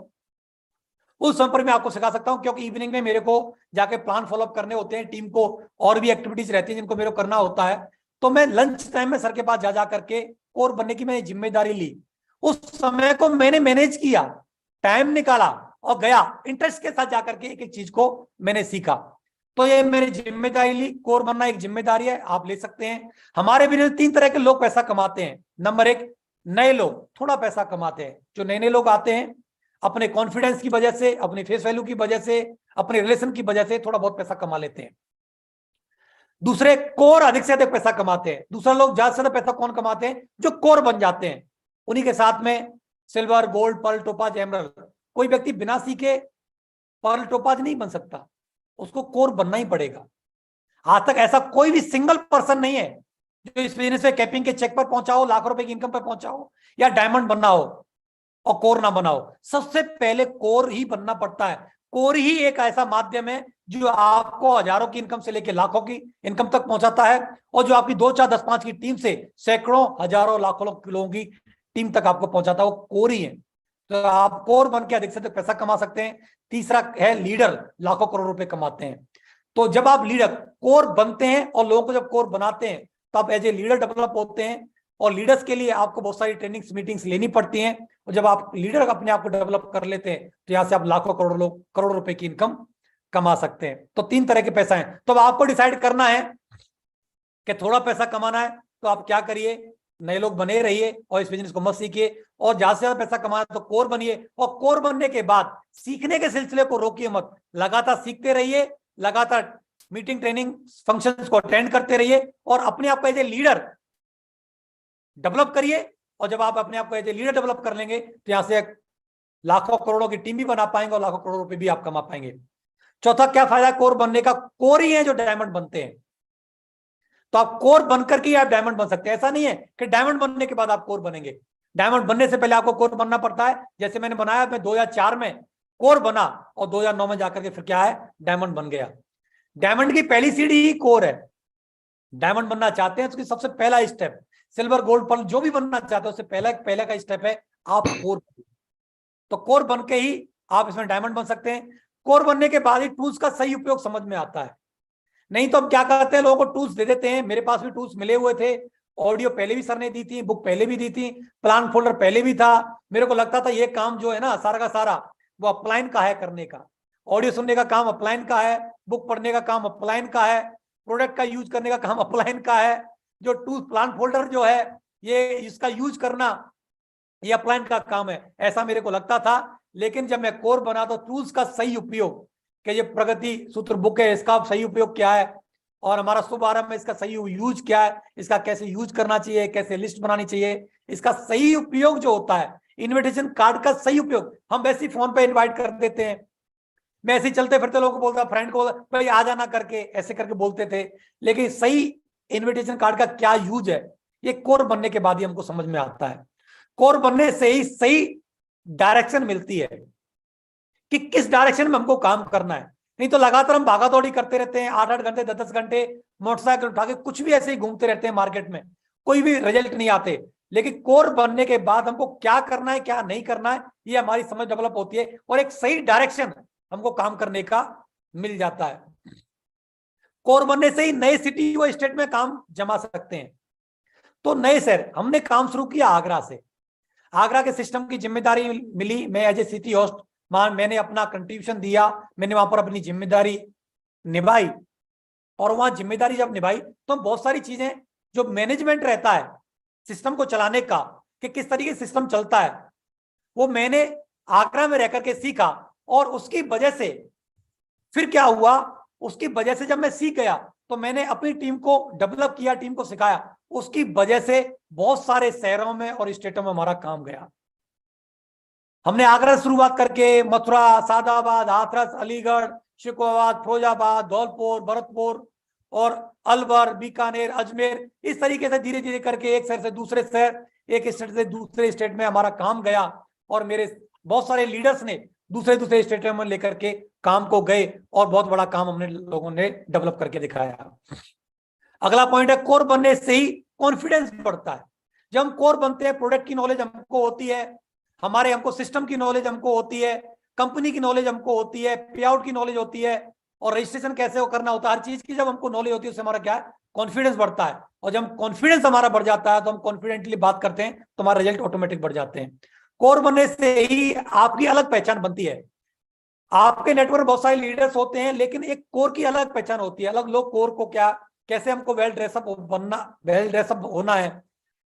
उस समय पर मैं आपको सिखा सकता हूं, क्योंकि इवनिंग में मेरे को जाके प्लान फॉलोअप करने होते हैं, टीम को और भी एक्टिविटीज रहती है जिनको मेरे को करना होता है। तो मैं लंच टाइम में सर के पास जा करके कोर बनने की मैंने जिम्मेदारी ली। उस समय को मैंने मैनेज किया, टाइम निकाला और गया, इंटरेस्ट के साथ जाकर के एक एक चीज को मैंने सीखा। तो ये मैंने जिम्मेदारी ली। कोर बनना एक जिम्मेदारी है, आप ले सकते हैं। हमारे बिजनेस 3 तरह के लोग पैसा कमाते हैं। नंबर 1, नए लोग थोड़ा पैसा कमाते हैं। जो नए नए लोग आते हैं अपने कॉन्फिडेंस की वजह से, अपने फेस वैल्यू की वजह से, अपने रिलेशन की वजह से थोड़ा बहुत पैसा कमा लेते हैं। दूसरे कोर अधिक से अधिक पैसा कमाते हैं। दूसरा लोग ज्यादा से ज्यादा पैसा कौन कमाते हैं, जो कोर बन जाते हैं। उन्हीं के साथ में silver, gold, pearl, topaz, emerald. कोई व्यक्ति बिना सीखे पर्ल, टोपाज नहीं बन सकता, उसको कोर बनना ही पड़ेगा। आज तक ऐसा कोई भी सिंगल पर्सन नहीं है जो इस बिजनेस में कैपिंग के चेक पर पहुंचा हो, लाखों रुपए की इनकम पर पहुंचा हो या डायमंड बनना हो। और कोर ना बनाओ। सबसे पहले कोर ही बनना पड़ता है। कोर ही एक ऐसा माध्यम है जो आपको हजारों की इनकम से लेकर लाखों की इनकम तक पहुंचाता है, और जो आपकी 2 4 10 5 की टीम से सैकड़ों हजारों लाखों लोगों की टीम तक आपको पहुंचाता है, वो कोर ही है। तो आप कोर बन के अधिक से अधिक पैसा कमा सकते हैं। तीसरा है लीडर, लाखों करोड़ रुपए कमाते हैं। तो जब आप लीडर कोर बनते हैं और लोगों को जब कोर बनाते हैं तो आप एज ए लीडर डेवलप होते हैं, और लीडर्स के लिए आपको बहुत सारी ट्रेनिंग्स मीटिंग्स लेनी पड़ती हैं, और जब आप लीडर अपने आप को डेवलप कर लेते हैं तो यहां से आप लाखों करोड़ रुपए की इनकम कमा सकते हैं। तो 3 तरह के पैसा है। तो अब आपको डिसाइड करना है कि थोड़ा पैसा कमाना है तो आप क्या करिए, नए लोग बने रहिए और इस बिजनेस को मत सीखिए, और ज्यादा से ज्यादा पैसा कमाना तो कोर बनिए, और कोर बनने के बाद सीखने के सिलसिले को रोकिए मत, लगातार सीखते रहिए, लगातार मीटिंग ट्रेनिंग फंक्शंस को अटेंड करते रहिए, और अपने आप को एज ए लीडर डेवलप करिए। और जब आप अपने आप को एज ए लीडर डेवलप कर लेंगे तो यहां से लाखों करोड़ों की टीम भी बना पाएंगे और लाखों करोड़ रुपए भी आप कमा पाएंगे। चौथा क्या फायदा कोर बनने का, कोर ही है जो डायमंड बनते हैं। तो आप कोर बनकर के आप डायमंड बन सकते हैं। ऐसा नहीं है कि डायमंड बनने के बाद आप कोर बनेंगे। डायमंड बनने से पहले आपको कोर बनना पड़ता है। जैसे मैंने बनाया, मैं 2004 में कोर बना और 2009 में जाकर के फिर क्या है, डायमंड बन गया। डायमंड की पहली सीढ़ी ही कोर है। डायमंड बनना चाहते हैं तो सबसे पहला स्टेप, सिल्वर गोल्ड पर्ल जो भी बनना चाहते हैं उससे पहला का स्टेप है आप कोर। तो कोर बन के ही आप इसमें डायमंड बन सकते हैं। कोर बनने के बाद ही टूल्स का सही उपयोग समझ में आता है। नहीं तो हम क्या करते हैं, लोगों को टूल्स दे देते हैं। मेरे पास भी टूल्स मिले हुए थे, ऑडियो पहले भी सर ने दी थी, बुक पहले भी दी थी, प्लान फोल्डर पहले भी था। मेरे को लगता था ये काम जो है ना सारा का सारा वो अपलाइन का है करने का। ऑडियो सुनने का काम अपलाइन का है, बुक पढ़ने का काम अपलाइन का है, प्रोडक्ट का यूज करने का काम अपलाइन का है। जो टूल प्लान फोल्डर जो है ये इसका यूज करना ये अपलाइन का काम है, ऐसा मेरे को लगता था। लेकिन जब मैं कोर बना तो टूल्स का सही उपयोग, कि ये प्रगति सूत्र बुक है इसका सही उपयोग क्या है, और हमारा शुभ आरंभ में इसका सही यूज क्या है, इसका कैसे यूज करना चाहिए, कैसे लिस्ट बनानी चाहिए, इसका सही उपयोग जो होता है, इनविटेशन कार्ड का सही उपयोग। हम वैसे ही फोन पे इनवाइट कर देते हैं, मैं ऐसे ही चलते फिरते लोगों को बोलता, फ्रेंड को भाई आ जाना करके ऐसे करके बोलते थे, लेकिन सही इनविटेशन कार्ड का क्या यूज है ये कोर बनने के बाद ही हमको समझ में आता है। कोर बनने से ही सही डायरेक्शन मिलती है कि किस डायरेक्शन में हमको काम करना है। नहीं तो लगातार हम भागा दौड़ी करते रहते हैं 8 8 घंटे 10 10 घंटे मोटरसाइकिल उठा के कुछ भी ऐसे ही घूमते रहते हैं मार्केट में, कोई भी रिजल्ट नहीं आते। लेकिन कोर बनने के बाद हमको क्या करना है क्या नहीं करना है ये हमारी समझ डेवलप होती है, और एक सही डायरेक्शन हमको काम करने का मिल जाता है। कोर बनने से ही नए सिटी व स्टेट में काम जमा सकते हैं। तो नए शहर हमने काम शुरू किया आगरा से, आगरा के सिस्टम की जिम्मेदारी मिली, मैं एज ए सिटी होस्ट मैंने अपना कंट्रीब्यूशन दिया, मैंने वहां पर अपनी जिम्मेदारी निभाई। और वहां जिम्मेदारी जब निभाई तो बहुत सारी चीजें जो मैनेजमेंट रहता है सिस्टम को चलाने का, कि किस तरीके से सिस्टम चलता है, वो मैंने आगरा में रहकर के सीखा। और उसकी वजह से फिर क्या हुआ, उसकी वजह से जब मैं सीख गया तो मैंने अपनी टीम को डेवलप किया, टीम को सिखाया। उसकी वजह से बहुत सारे शहरों में और स्टेटों में हमारा काम गया। हमने आगरा से शुरुआत करके मथुरा, सादाबाद, हाथरस, अलीगढ़, शिकोहाबाद, फिरोजाबाद, धौलपुर, भरतपुर और अलवर, बीकानेर, अजमेर, इस तरीके से धीरे धीरे करके एक शहर से दूसरे शहर, एक स्टेट से दूसरे स्टेट में हमारा काम गया। और मेरे बहुत सारे लीडर्स ने दूसरे दूसरे स्टेटों में लेकर के काम को गए और बहुत बड़ा काम हमने लोगों ने डेवलप करके दिखाया। अगला पॉइंट है कोर बनने से ही कॉन्फिडेंस बढ़ता है। जब हम कोर बनते हैं प्रोडक्ट की नॉलेज हमको होती है, हमको सिस्टम की नॉलेज हमको होती है, कंपनी की नॉलेज हमको होती है, पे आउट की नॉलेज होती है, और रजिस्ट्रेशन कैसे वो करना होता है, हर चीज की जब हमको नॉलेज होती है उससे हमारा क्या है, कॉन्फिडेंस बढ़ता है। और जब कॉन्फिडेंस हमारा बढ़ जाता है तो हम कॉन्फिडेंटली बात करते हैं तो हमारे रिजल्ट ऑटोमेटिक बढ़ जाते हैं। कोर बनने से ही आपकी अलग पहचान बनती है। आपके नेटवर्क बहुत सारे लीडर्स होते हैं लेकिन एक कोर की अलग पहचान होती है। अलग लोग कोर को क्या, कैसे हमको वेल ड्रेसअप बनना, वेल ड्रेसअप होना है,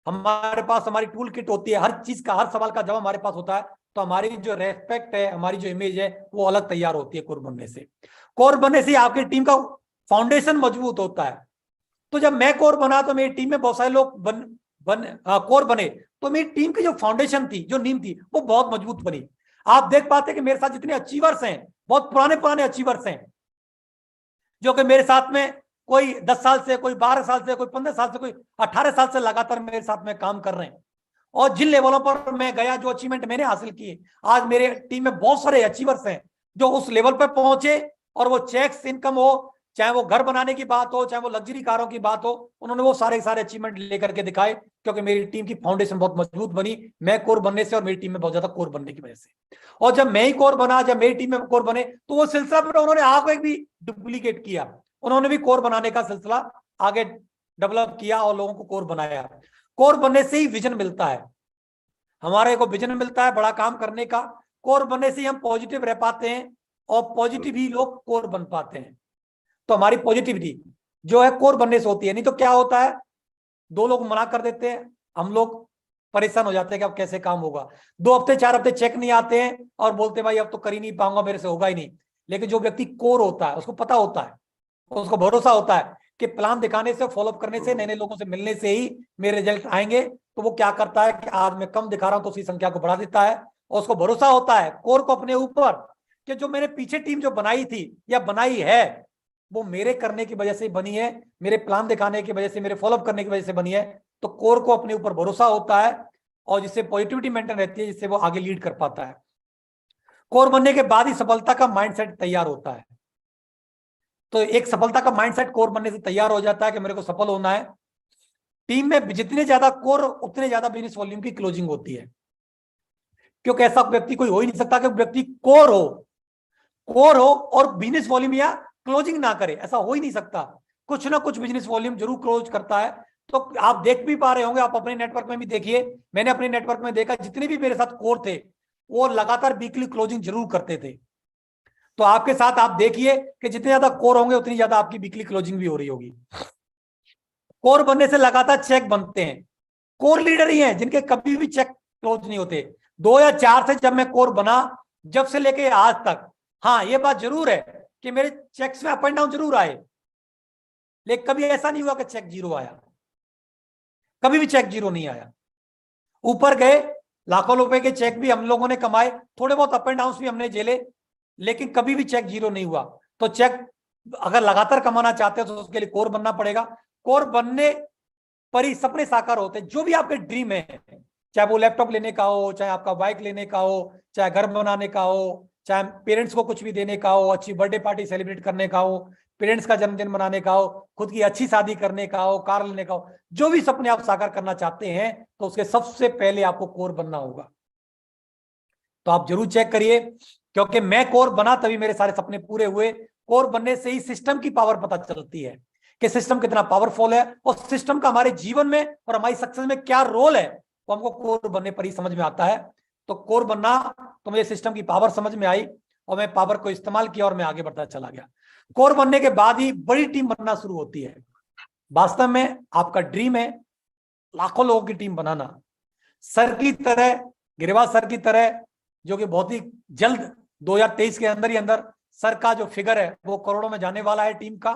हमारे पास हमारी टूल किट होती है, हर चीज का, हर सवाल का जवाब हमारे पास होता है। तो हमारी जो रेस्पेक्ट है, हमारी जो इमेज है वो अलग तैयार होती है कोर बनने से। कोर बनने से आपकी टीम का फाउंडेशन मजबूत होता है। तो जब मैं कोर बना तो मेरी टीम में बहुत सारे लोग कोर बने, तो मेरी टीम की जो फाउंडेशन थी, जो नींव थी, वो बहुत मजबूत बनी। आप देख पाते कि मेरे साथ जितने अचीवर्स हैं, बहुत पुराने पुराने अचीवर्स हैं, जो कि मेरे साथ में कोई 10 साल से, कोई 12 साल से, कोई 15 साल से, कोई 18 साल से लगातार मेरे साथ में काम कर रहे हैं। और जिन लेवलों पर मैं गया, जो अचीवमेंट मैंने हासिल किए, आज मेरे टीम में बहुत सारे अचीवर्स हैं जो उस लेवल पर पहुंचे, और वो चेक्स इनकम हो, चाहे वो घर बनाने की बात हो, चाहे वो लग्जरी कारों की बात हो, उन्होंने वो सारे सारे अचीवमेंट लेकर के दिखाए, क्योंकि मेरी टीम की फाउंडेशन बहुत मजबूत बनी, मैं कोर बनने से और मेरी टीम में बहुत ज्यादा कोर बनने की वजह से। और जब मैं ही कोर बना, जब मेरी टीम में कोर बने, तो वो सिलसिला फिर उन्होंने आगे भी डुप्लीकेट किया, उन्होंने भी कोर बनाने का सिलसिला आगे डेवलप किया और लोगों को कोर बनाया। कोर बनने से ही विजन मिलता है, हमारे को विजन मिलता है बड़ा काम करने का। कोर बनने से ही हम पॉजिटिव रह पाते हैं, और पॉजिटिव ही लोग कोर बन पाते हैं। तो हमारी पॉजिटिविटी जो है कोर बनने से होती है। नहीं तो क्या होता है, दो लोग मना कर देते हैं, हम लोग परेशान हो जाते हैं कि अब कैसे काम होगा। 2 हफ्ते 4 हफ्ते चेक नहीं आते हैं और बोलते भाई अब तो कर ही नहीं पाऊंगा, मेरे से होगा ही नहीं। लेकिन जो व्यक्ति कोर होता है, उसको पता होता है, उसको भरोसा होता है कि प्लान दिखाने से, फॉलोअप करने से, नए नए लोगों से मिलने से ही मेरे रिजल्ट आएंगे। तो वो क्या करता है कि आज मैं कम दिखा रहा हूं तो उसकी संख्या को बढ़ा देता है, और उसको भरोसा होता है कोर को अपने ऊपर कि जो मैंने पीछे टीम जो बनाई थी या बनाई है, वो मेरे करने की वजह से बनी है, मेरे प्लान दिखाने की वजह से, मेरे फॉलोअप करने की वजह से बनी है। तो कोर को अपने ऊपर भरोसा होता है, और जिससे पॉजिटिविटी मेंटेन रहती है, जिससे वो आगे लीड कर पाता है। कोर बनने के बाद ही सफलता का माइंडसेट तैयार होता है। तो एक सफलता का माइंडसेट कोर बनने से तैयार हो जाता है कि मेरे को सफल होना है। टीम में जितने ज्यादा कोर, उतने ज्यादा बिजनेस वॉल्यूम की क्लोजिंग होती है, क्योंकि ऐसा व्यक्ति कोई हो ही नहीं सकता कि व्यक्ति कोर हो और बिजनेस वॉल्यूम या क्लोजिंग ना करे, ऐसा हो ही नहीं सकता। कुछ ना कुछ बिजनेस वॉल्यूम जरूर क्लोज करता है। तो आप देख भी पा रहे होंगे, आप अपने नेटवर्क में भी देखिए, मैंने अपने नेटवर्क में देखा, जितने भी मेरे साथ कोर थे वो लगातार वीकली क्लोजिंग जरूर करते थे। तो आपके साथ आप देखिए कि जितने ज्यादा कोर होंगे उतनी ज्यादा आपकी वीकली क्लोजिंग भी हो रही होगी। कोर बनने से लगातार चेक बनते हैं। कोर लीडर ही हैं जिनके कभी भी चेक क्लोज नहीं होते। 2004 से जब मैं कोर बना, जब से लेके आज तक, हाँ ये बात जरूर है कि मेरे चेक्स में अप एंड डाउन जरूर आए, लेकिन कभी ऐसा नहीं हुआ कि चेक जीरो आया, कभी भी चेक जीरो नहीं आया। ऊपर गए, लाखों रुपए के चेक भी हम लोगों ने कमाए, थोड़े बहुत अप एंड डाउन भी हमने झेले, लेकिन कभी भी चेक जीरो नहीं हुआ। तो चेक अगर लगातार कमाना चाहते हो तो उसके लिए कोर बनना पड़ेगा। कोर बनने पर ही सपने साकार होते हैं। जो भी आपके ड्रीम है, चाहे वो लैपटॉप लेने का हो, चाहे आपका बाइक लेने का हो, चाहे घर बनाने का हो, चाहे पेरेंट्स को कुछ भी देने का हो, अच्छी बर्थडे पार्टी सेलिब्रेट करने का हो, पेरेंट्स का जन्मदिन मनाने का हो, खुद की अच्छी शादी करने का हो, कार लेने का हो, जो भी सपने आप साकार करना चाहते हैं, तो उसके सबसे पहले आपको कोर बनना होगा। तो आप जरूर चेक करिए, क्योंकि मैं कोर बना तभी मेरे सारे सपने पूरे हुए। कोर बनने से ही सिस्टम की पावर पता चलती है कि सिस्टम कितना पावरफुल है, और सिस्टम का हमारे जीवन में और हमारी सक्सेस में क्या रोल है, वो हमको कोर बनने पर ही समझ में आता है। तो कोर बनना, तो मुझे सिस्टम की पावर समझ में आई और मैं पावर को इस्तेमाल किया और मैं आगे बढ़ता चला गया। कोर बनने के बाद ही बड़ी टीम बनना शुरू होती है। वास्तव में आपका ड्रीम है लाखों लोगों की टीम बनाना, सर की तरह, गिरिराज सर की तरह, जो कि बहुत ही जल्द 2023 के अंदर ही अंदर सर का जो फिगर है वो करोड़ों में जाने वाला है टीम का।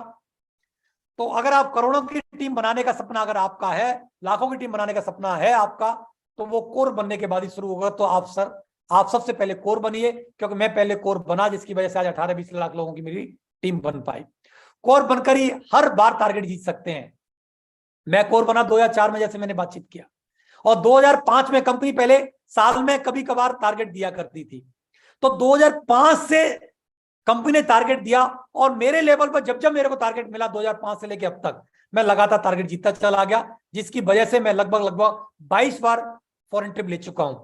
तो अगर आप करोड़ों की टीम बनाने का सपना अगर आपका है, लाखों की टीम बनाने का सपना है आपका, तो वो कोर बनने के बाद ही शुरू होगा। तो आप सबसे पहले कोर बनिए, क्योंकि मैं पहले कोर बना, जिसकी वजह से आज 18-20 लाख लोगों की मेरी टीम बन पाई। कोर बनकर ही हर बार टारगेट जीत सकते हैं। मैं कोर बना 2004 में, जैसे मैंने बातचीत किया, और 2005 में कंपनी पहले साल में कभी कभार टारगेट दिया करती थी। तो 2005 से कंपनी ने टारगेट दिया, और मेरे लेवल पर जब जब मेरे को टारगेट मिला 2005 से लेकर अब तक, मैं लगातार टारगेट जीतता चला गया, जिसकी वजह से मैं लगभग 22 बार फॉरेन ट्रिप ले चुका हूं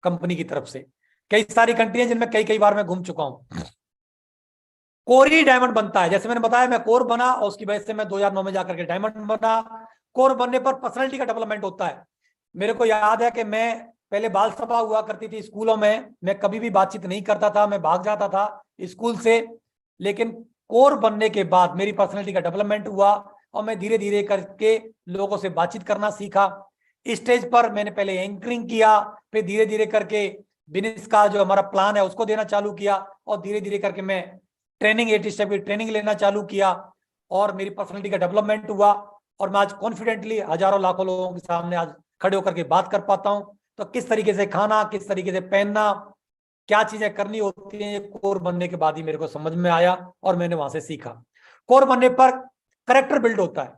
कंपनी की तरफ से। कई सारी कंट्री है जिनमें कई बार मैं घूम चुका हूं। कोर ही डायमंड बनता है। जैसे मैंने बताया, मैं कोर बना और उसकी वजह से मैं 2009 में जाकर के डायमंड बना। कोर बनने पर पर्सनालिटी का डेवलपमेंट होता है। मेरे को याद है कि मैं पहले बाल सभा हुआ करती थी स्कूलों में, मैं कभी भी बातचीत नहीं करता था, मैं भाग जाता था स्कूल से। लेकिन कोर बनने के बाद मेरी पर्सनालिटी का डेवलपमेंट हुआ और मैं धीरे धीरे करके लोगों से बातचीत करना सीखा। स्टेज पर मैंने पहले एंकरिंग किया, फिर धीरे धीरे करके बिजनेस का जो हमारा प्लान है उसको देना चालू किया, और धीरे धीरे करके मैं ट्रेनिंग 8 स्टेप की ट्रेनिंग लेना चालू किया, और मेरी पर्सनालिटी का डेवलपमेंट हुआ। और मैं आज कॉन्फिडेंटली हजारों लाखों लोगों के सामने आज खड़े होकर के बात कर पाता हूं। तो किस तरीके से खाना, किस तरीके से पहनना, क्या चीजें करनी होती हैं, ये कोर बनने के बाद ही मेरे को समझ में आया और मैंने वहां से सीखा। कोर बनने पर करेक्टर बिल्ड होता है।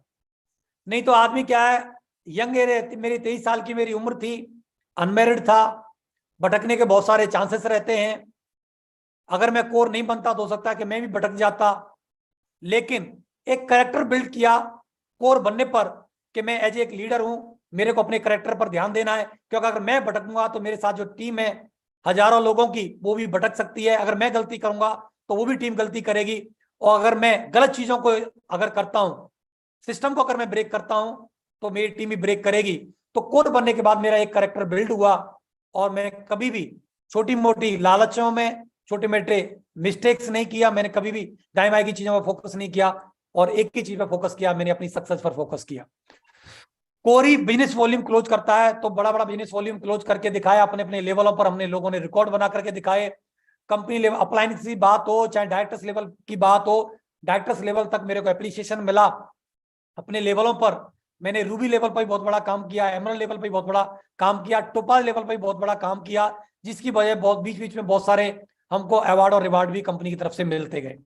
नहीं तो आदमी क्या है, यंग एज, मेरी 23 साल की मेरी उम्र थी, अनमेरिड था, भटकने के बहुत सारे चांसेस रहते हैं। अगर मैं कोर नहीं बनता तो हो सकता है कि मैं भी भटक जाता, लेकिन एक कैरेक्टर बिल्ड किया कोर बनने पर कि मैं एज एक लीडर हूं, मेरे को अपने कैरेक्टर पर ध्यान देना है, क्योंकि अगर मैं भटकूंगा तो मेरे साथ जो टीम है हजारों लोगों की, वो भी भटक सकती है। अगर मैं गलती करूंगा तो वो भी टीम गलती करेगी, और अगर मैं गलत चीजों को अगर करता हूं, सिस्टम को अगर मैं ब्रेक करता हूं, तो मेरी टीम भी ब्रेक करेगी। तो कोर बनने के बाद मेरा एक कैरेक्टर बिल्ड हुआ, और मैं कभी भी छोटी मोटी लालचों में छोटे मोटे मिस्टेक्स नहीं किया। मैंने कभी भी दाएं बाएं की चीजों पर फोकस नहीं किया, और एक ही चीज पर फोकस किया, मैंने अपनी सक्सेस पर फोकस किया। कोरी बिजनेस वॉल्यूम क्लोज करता है, तो बड़ा बड़ा बिजनेस वॉल्यूम क्लोज करके दिखाया अपने अपने लेवलों पर। हमने लोगों ने रिकॉर्ड बना करके दिखाए। कंपनी लेवल अप्लायंस की बात हो, चाहे डायरेक्टर्स लेवल की बात हो, डायरेक्टर्स लेवल तक मेरे को एप्रिसिएशन मिला अपने लेवलों पर। मैंने रूबी लेवल पर भी बहुत बड़ा काम किया, एमरल्ड लेवल पर भी बहुत बड़ा काम किया, टोपाज लेवल पर भी बहुत बड़ा काम किया, जिसकी वजह बहुत बीच बीच में बहुत सारे हमको अवार्ड और रिवार्ड भी कंपनी की तरफ से मिलते गए।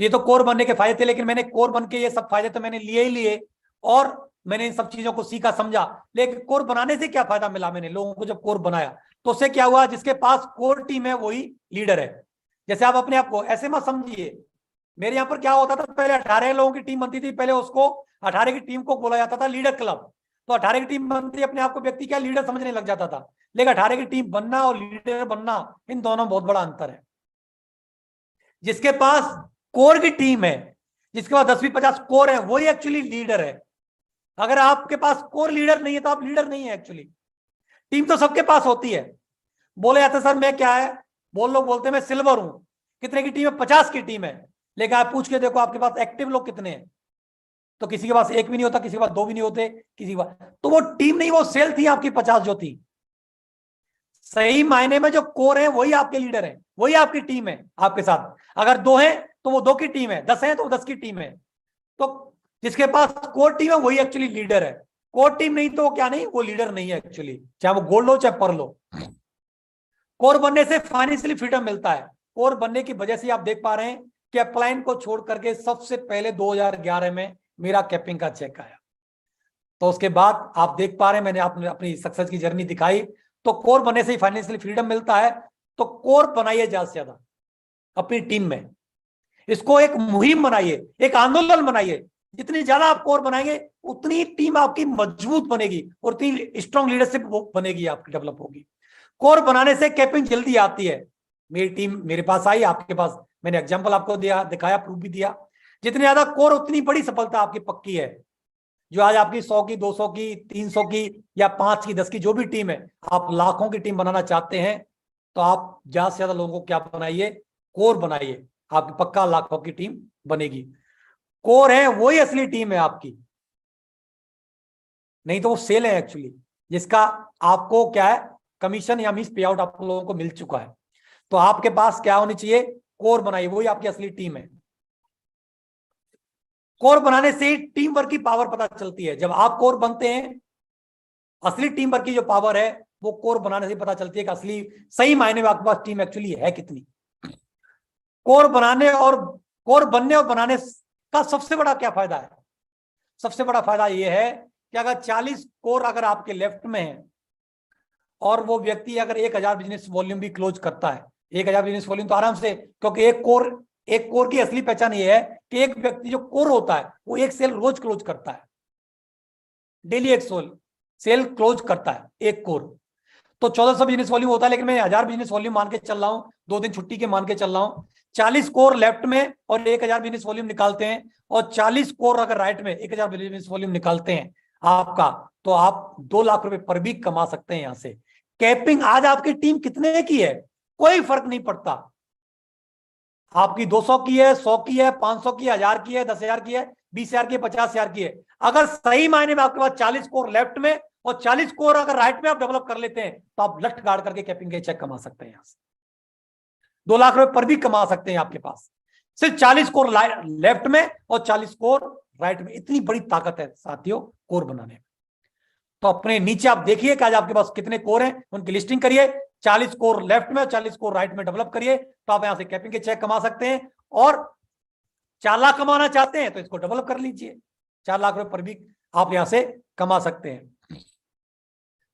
तो ये तो कोर बनने के फायदे थे, लेकिन मैंने कोर बन के ये सब फायदे तो मैंने लिए ही लिए, और मैंने इन सब चीजों को सीखा समझा। लेकिन कोर बनाने से क्या फायदा मिला, मैंने लोगों को जब कोर बनाया तो उससे क्या हुआ, जिसके पास कोर टीम है वही लीडर है। जैसे आप अपने आप को ऐसे मत समझिए, मेरे यहाँ पर क्या होता था, पहले 18 लोगों की टीम बनती थी, पहले उसको 18 की टीम को बोला जाता था लीडर क्लब। तो 18 की टीम बनती, अपने आप को व्यक्ति क्या लीडर समझने लग जाता था। लेकिन 18 की टीम बनना और लीडर बनना, इन दोनों में बहुत बड़ा अंतर है। जिसके पास कोर की टीम है, जिसके पास 10-20-50 कोर है, वही एक्चुअली लीडर है। अगर आपके पास कोर लीडर नहीं है तो आप लीडर नहीं है एक्चुअली। टीम तो सबके पास होती है। बोले जाते सर मैं क्या है, लोग बोलते हैं मैं सिल्वर हूं। कितने की टीम है? 50 की टीम है। लेकिन आप पूछ के देखो आपके पास एक्टिव लोग कितने हैं, तो किसी के पास एक भी नहीं होता, किसी के पास दो भी नहीं होते, किसी के पास। तो वो टीम नहीं, वो सेल थी आपकी 50 जो थी। सही मायने में जो कोर है वही आपके लीडर है, वही आपकी टीम है आपके साथ। अगर दो है तो वो दो की टीम है, 10 है तो वो 10 की टीम है। तो जिसके पास कोर टीम है वही एक्चुअली लीडर है। कोर टीम नहीं तो क्या नहीं, वो लीडर नहीं है एक्चुअली, चाहे वो गोल्ड हो चाहे पर्ल हो। कोर बनने से फाइनेंशियली फ्रीडम मिलता है। कोर बनने की वजह से आप देख पा रहे हैं कि अपलाइन को छोड़ करके सबसे पहले 2011 में मेरा कैपिंग का चेक आया। तो उसके बाद आप देख पा रहे हैं, मैंने आपने अपनी सक्सेस की जर्नी दिखाई। तो कोर बनने से ही फाइनेंशियली फ्रीडम मिलता है। तो कोर बनाइए ज्यादा से ज्यादा अपनी टीम में, इसको एक मुहिम बनाइए, एक आंदोलन बनाइए। जितनी ज्यादा आप कोर बनाएंगे उतनी टीम आपकी मजबूत बनेगी, और उतनी स्ट्रॉन्ग लीडरशिप बनेगी, आपकी डेवलप होगी। कोर बनाने से कैपिंग जल्दी आती है। मेरी टीम मेरे पास आई, आपके पास मैंने एग्जांपल आपको दिया, दिखाया, प्रूफ भी दिया। जितनी ज्यादा कोर उतनी बड़ी सफलता आपकी पक्की है। जो आज आपकी 100 की, 200 की, 300 की, या 5 की, 10 की जो भी टीम है, आप लाखों की टीम बनाना चाहते हैं तो आप ज्यादा से ज्यादा लोगों को क्या बनाइए, कोर बनाइए। आपकी पक्का लाखों की टीम बनेगी। कोर है वही असली टीम है आपकी, नहीं तो वो सेल है एक्चुअली, जिसका आपको क्या है, कमीशन या मीस पे आउट आप लोगों को मिल चुका है। तो आपके पास क्या होनी चाहिए, कोर बनाइए, वही आपकी असली टीम है। कोर बनाने से टीम वर्क की पावर पता चलती है। जब आप कोर बनते हैं, असली टीम वर्क की जो पावर है वो कोर बनाने से पता चलती है कि असली सही मायने में आपके पास टीम एक्चुअली है कितनी। कोर बनाने और कोर बनने और बनाने का सबसे बड़ा क्या फायदा है? सबसे बड़ा फायदा यह है कि अगर 40 कोर अगर आपके लेफ्ट में है, और वो व्यक्ति अगर 1000 बिजनेस वॉल्यूम भी क्लोज करता है, 1000 बिजनेस वॉल्यूम तो आराम से, क्योंकि एक कोर की असली पहचान ये है कि एक व्यक्ति जो कोर होता है वो एक सेल रोज क्लोज करता है, डेली एक सेल क्लोज करता है एक कोर। तो 1400 बिजनेस वॉल्यूम होता है, लेकिन मैं 1000 बिजनेस वॉल्यूम मान के चल रहा हूं, 2 दिन छुट्टी के मान के चल रहा हूं। 40 कोर लेफ्ट में और 1000 बिजनेस वॉल्यूम निकालते हैं, और 40 कोर अगर राइट में 1000 बिजनेस वॉल्यूम निकालते हैं आपका, तो आप 2 लाख रुपए पर वीक कमा सकते हैं यहां से। कैपिंग आज आपकी टीम कितने की है कोई फर्क नहीं पड़ता, आपकी 200 की है, 100 की है, 500 की है, 1000 की है, 10,000 की है, 20,000 की है, 50,000 की है। अगर सही मायने में आपके पास 40 कोर लेफ्ट में और 40 कोर अगर राइट में आप डेवलप कर लेते हैं, तो आप लट गाड़ करके कैपिंग के चेक कमा सकते हैं। यहां से 2 लाख रुपए पर भी कमा सकते हैं आपके पास, सिर्फ 40 कोर लेफ्ट में और 40 कोर राइट में। इतनी बड़ी ताकत है साथियों कोर बनाने में। तो अपने नीचे आप देखिए कि आज आपके पास कितने कोर हैं, उनकी लिस्टिंग करिए। 40 कोर लेफ्ट में और 40 कोर राइट में डेवलप करिए, तो आप यहां से कैपिंग के चेक कमा सकते हैं। और 4 लाख कमाना चाहते हैं तो इसको डेवलप कर लीजिए, 4 लाख रुपए पर भी आप यहां से कमा सकते हैं।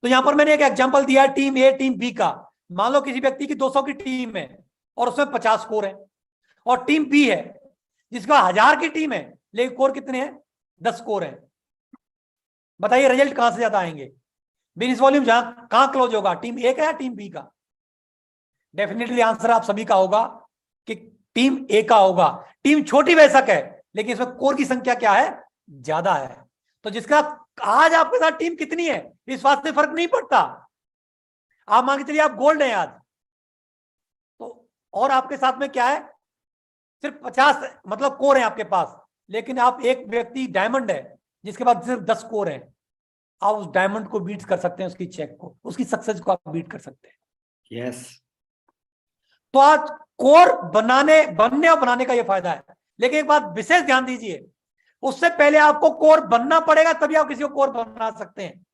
तो यहां पर मैंने एक एग्जांपल दिया टीम ए टीम बी का। मान लो किसी व्यक्ति की 200 की टीम है और उसमें 50 स्कोर है, और टीम बी है जिसका 1000 की टीम है लेकिन स्कोर कितने हैं, 10 स्कोर है। बताइए रिजल्ट कहां से ज्यादा आएंगे, बिजनेस वॉल्यूम जहां कहां क्लोज होगा, टीम ए का या टीम बी का? डेफिनेटली आंसर आप सभी का होगा कि टीम ए का होगा। टीम छोटी बेशक है लेकिन इसमें कोर की संख्या क्या है, ज्यादा है। तो जिसका आज आपके साथ टीम कितनी है इस बात से फर्क नहीं पड़ता। आप मान के चलिए आप गोल्ड है आज, तो और आपके साथ में क्या है, सिर्फ 50 मतलब कोर है आपके पास, लेकिन आप एक व्यक्ति डायमंड है जिसके पास सिर्फ 10 कोर है। आप उस डायमंड को बीट कर सकते हैं, उसकी चेक को, उसकी सक्सेस को आप बीट कर सकते हैं। यस। तो आज कोर बनने और बनाने का यह फायदा है। लेकिन एक बात विशेष ध्यान दीजिए, उससे पहले आपको कोर बनना पड़ेगा, तभी आप किसी को कोर बना सकते हैं।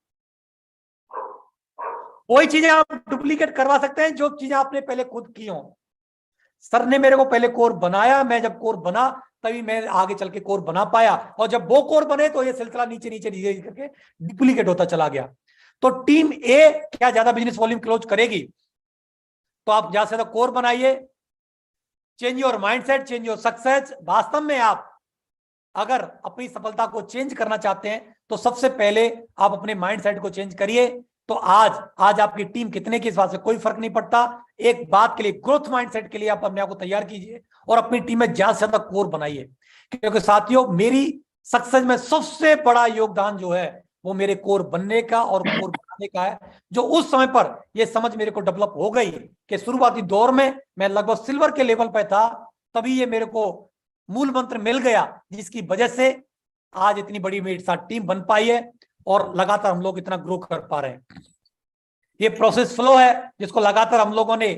वही चीजें आप डुप्लीकेट करवा सकते हैं जो चीजें आपने पहले खुद की हो। सर ने मेरे को पहले कोर बनाया, मैं जब कोर बना तभी मैं आगे चल के कोर बना पाया, और जब वो कोर बने तो ये सिलसिला नीचे नीचे धीरे धीरे करके डुप्लीकेट होता चला गया। तो टीम ए क्या ज्यादा बिजनेस वॉल्यूम क्लोज करेगी, तो आप ज्यादा से ज्यादा कोर बनाइए। Change your mindset, change your success. वास्तव में आप अगर अपनी सफलता को चेंज करना चाहते हैं तो सबसे पहले आप अपने माइंडसेट को चेंज करिए। तो आज आपकी टीम कितने की इस बात से कोई फर्क नहीं पड़ता। एक बात के लिए, ग्रोथ माइंडसेट के लिए आप अपने आप को तैयार कीजिए और अपनी टीम में ज्यादा से ज्यादा कोर बनाइए। क्योंकि साथियों, मेरी सक्सेस में सबसे बड़ा योगदान जो है वो मेरे कोर बनने का और कोर बनाने का है। जो उस समय पर यह समझ मेरे को डेवलप हो गई कि शुरुआती दौर में मैं लगभग सिल्वर के लेवल पे था, तभी ये मेरे को मूल मंत्र मिल गया जिसकी वजह से आज इतनी बड़ी मेरे साथ टीम बन पाई है और लगातार हम लोग इतना ग्रो कर पा रहे हैं। ये प्रोसेस फ्लो है जिसको लगातार हम लोगों ने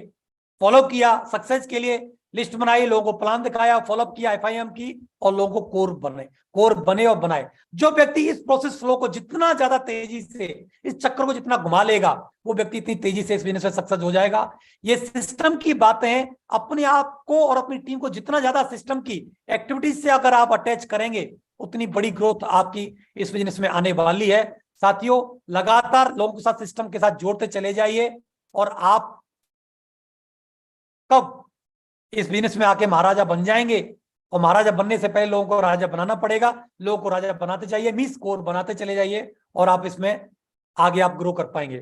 फॉलो किया, सक्सेस के लिए लिस्ट बनाई, लोगों को प्लान दिखाया, फॉलोअप किया, FIM की, और लोगों को कोर बने और बनाए। जो व्यक्ति इस प्रोसेस फ्लो को जितना ज्यादा तेजी से, इस चक्कर को जितना घुमा लेगा, वो व्यक्ति इतनी तेजी से इस बिजनेस में सक्सेस हो जाएगा। ये सिस्टम की बातें हैं। अपने आप को और अपनी टीम को जितना ज्यादा सिस्टम की एक्टिविटीज से अगर आप अटैच करेंगे, उतनी बड़ी ग्रोथ आपकी इस बिजनेस में आने वाली है। साथियों, लगातार लोगों के साथ सिस्टम के साथ जोड़ते चले जाइए और आप कब इस बिजनेस में आके महाराजा बन जाएंगे। और महाराजा बनने से पहले लोगों को राजा बनाना पड़ेगा। लोगों को राजा बनाते जाइए, मींस कोर बनाते चले जाइए, और आप इसमें आगे आप ग्रो कर पाएंगे।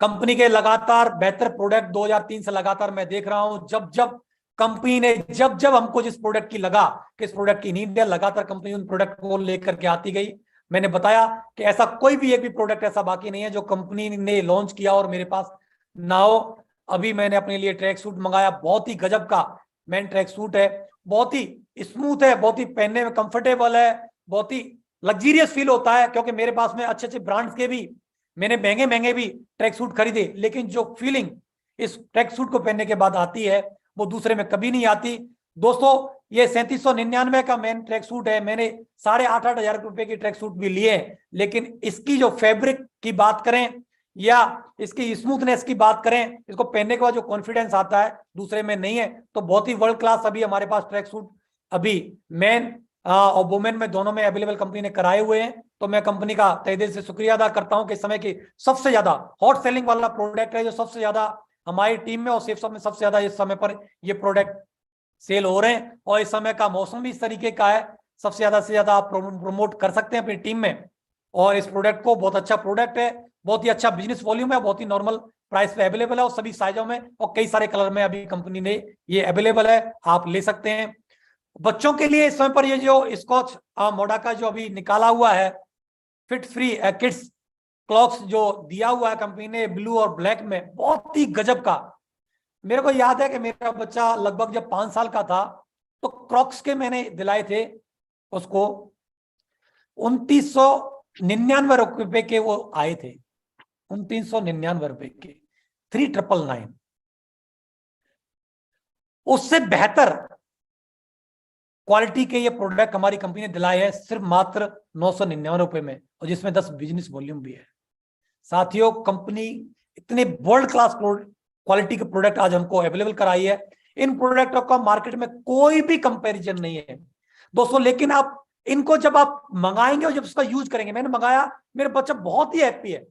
कंपनी के लगातार बेहतर प्रोडक्ट 2003 से लगातार मैं देख रहा हूं। जब कंपनी ने जब हमको जिस प्रोडक्ट की लगा कि इस प्रोडक्ट की नीड है, लगातार कंपनी उन प्रोडक्ट को लेकर के आती गई। मैंने बताया कि ऐसा कोई भी एक भी प्रोडक्ट ऐसा बाकी नहीं है जो कंपनी ने लॉन्च किया और मेरे पास ना हो। अभी मैंने अपने लिए ट्रैक सूट मंगाया, बहुत ही गजब का मैन ट्रैक सूट है, बहुत ही स्मूथ है, बहुत ही पहनने में कंफर्टेबल है, बहुत ही लग्जरियस फील होता है। क्योंकि मेरे पास में अच्छे अच्छे ब्रांड्स के भी, मैंने महंगे महंगे भी ट्रैक सूट खरीदे, लेकिन जो फीलिंग इस ट्रैक सूट को पहनने के बाद आती है वो दूसरे में कभी नहीं आती। दोस्तों, ये 3799 का मैन ट्रैक सूट है। मैंने 8,500 रुपए की ट्रैक सूट भी लिए, लेकिन इसकी जो फैब्रिक की बात करें या इसकी स्मूथनेस की बात करें, इसको पहनने के बाद जो कॉन्फिडेंस आता है दूसरे में नहीं है। तो बहुत ही वर्ल्ड क्लास अभी हमारे पास ट्रैक सूट अभी मैन और वुमेन में दोनों में अवेलेबल कंपनी ने कराए हुए हैं। तो मैं कंपनी का तहे दिल से शुक्रिया अदा करता हूं कि इस समय की सबसे ज्यादा हॉट सेलिंग वाला प्रोडक्ट है, जो सबसे ज्यादा हमारी टीम में और सेफ शॉप में सबसे ज्यादा इस समय पर ये प्रोडक्ट सेल हो रहे हैं। और इस समय का मौसम भी इस तरीके का है, सबसे ज्यादा से ज्यादा आप प्रमोट कर सकते हैं अपनी टीम में। और इस प्रोडक्ट को, बहुत अच्छा प्रोडक्ट है, बहुत ही अच्छा बिजनेस वॉल्यूम है, बहुत ही नॉर्मल प्राइस पे अवेलेबल है और सभी साइजों में और कई सारे कलर में अभी कंपनी ने ये अवेलेबल है, आप ले सकते हैं। बच्चों के लिए इस समय पर ये जो स्कॉच मोडा का जो अभी निकाला हुआ है फिट फ्री किड्स क्लॉक्स जो दिया हुआ है कंपनी ने ब्लू और ब्लैक में, बहुत ही गजब का। मेरे को याद है कि मेरा बच्चा लगभग जब 5 साल का था तो क्रॉक्स के मैंने दिलाए थे उसको, 2999 रुपए के वो आए थे, 2999 रुपए के 3999। उससे बेहतर क्वालिटी के ये प्रोडक्ट हमारी कंपनी ने दिलाए हैं सिर्फ मात्र 999 रुपए में, और जिसमें 10 बिजनेस वॉल्यूम भी है। साथियों, कंपनी इतने वर्ल्ड क्लास क्वालिटी के प्रोडक्ट आज हमको अवेलेबल कराई है। इन प्रोडक्टों का मार्केट में कोई भी कंपैरिजन नहीं है दोस्तों। लेकिन आप इनको जब आप मंगाएंगे और जब उसका यूज करेंगे, मैंने मंगाया, मेरा बच्चा बहुत ही हैप्पी है।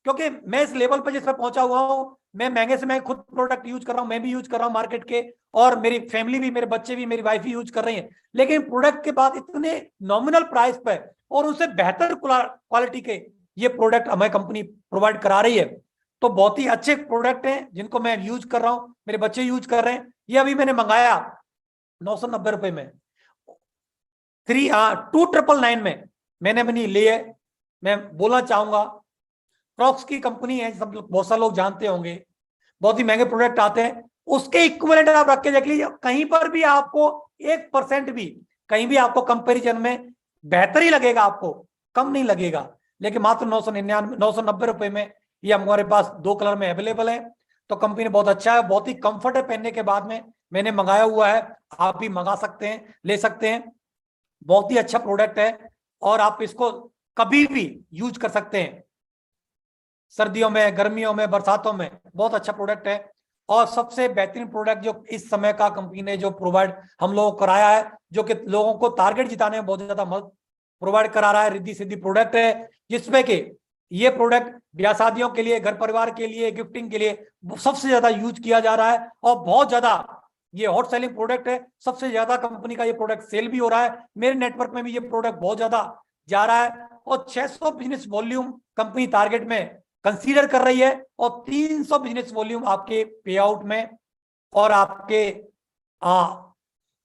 क्योंकि मैं इस लेवल पर जिस पर पहुंचा हुआ हूं, मैं महंगे से महंगे खुद प्रोडक्ट यूज कर रहा हूं, मैं भी यूज कर रहा हूं मार्केट के, और मेरी फैमिली भी, मेरे बच्चे भी, मेरी वाइफ भी यूज कर रही है। लेकिन प्रोडक्ट के बाद इतने नॉमिनल प्राइस पे और उनसे बेहतर क्वालिटी के ये प्रोडक्ट हमें कंपनी प्रोवाइड करा रही है। तो बहुत ही अच्छे प्रोडक्ट हैं जिनको मैं यूज कर रहा हूं, मेरे बच्चे यूज कर रहे हैं। ये अभी मैंने मंगाया 990 रुपए में, 2999 में मैंने अपनी लिए। मैं बोलना चाहूंगा, क्रॉक्स की कंपनी है, सब बहुत सारे लोग जानते होंगे, बहुत ही महंगे प्रोडक्ट आते हैं, उसके इक्विवेलेंट आप रख के देख लीजिए, कहीं पर भी आपको 1% भी, कहीं भी आपको कंपैरिजन में बेहतर ही लगेगा, आपको कम नहीं लगेगा। लेकिन मात्र 990 रुपए में ये हमारे पास 2 कलर में अवेलेबल है। तो कंपनी बहुत अच्छा है, बहुत ही कंफर्ट है पहनने के बाद में, मैंने मंगाया हुआ है, आप भी मंगा सकते हैं, ले सकते हैं। बहुत ही अच्छा प्रोडक्ट है और आप इसको कभी भी यूज कर सकते हैं, सर्दियों में, गर्मियों में, बरसातों में, बहुत अच्छा प्रोडक्ट है। और सबसे बेहतरीन प्रोडक्ट जो इस समय का कंपनी ने जो प्रोवाइड हम लोगों को कराया है, जो कि लोगों को टारगेट जिताने में बहुत ज्यादा मदद प्रोवाइड करा रहा है, रिद्धि सिद्धि प्रोडक्ट है, जिसमें कि ये प्रोडक्ट ब्याह शादियों के लिए, घर परिवार के लिए, गिफ्टिंग के लिए सबसे ज्यादा यूज किया जा रहा है और बहुत ज्यादा ये हॉट सेलिंग प्रोडक्ट है। सबसे ज्यादा कंपनी का ये प्रोडक्ट सेल भी हो रहा है, मेरे नेटवर्क में भी ये प्रोडक्ट बहुत ज्यादा जा रहा है। और 600 बिजनेस वॉल्यूम कंपनी टारगेट में कंसीडर कर रही है और 300 बिजनेस वॉल्यूम आपके पे आउट में और आपके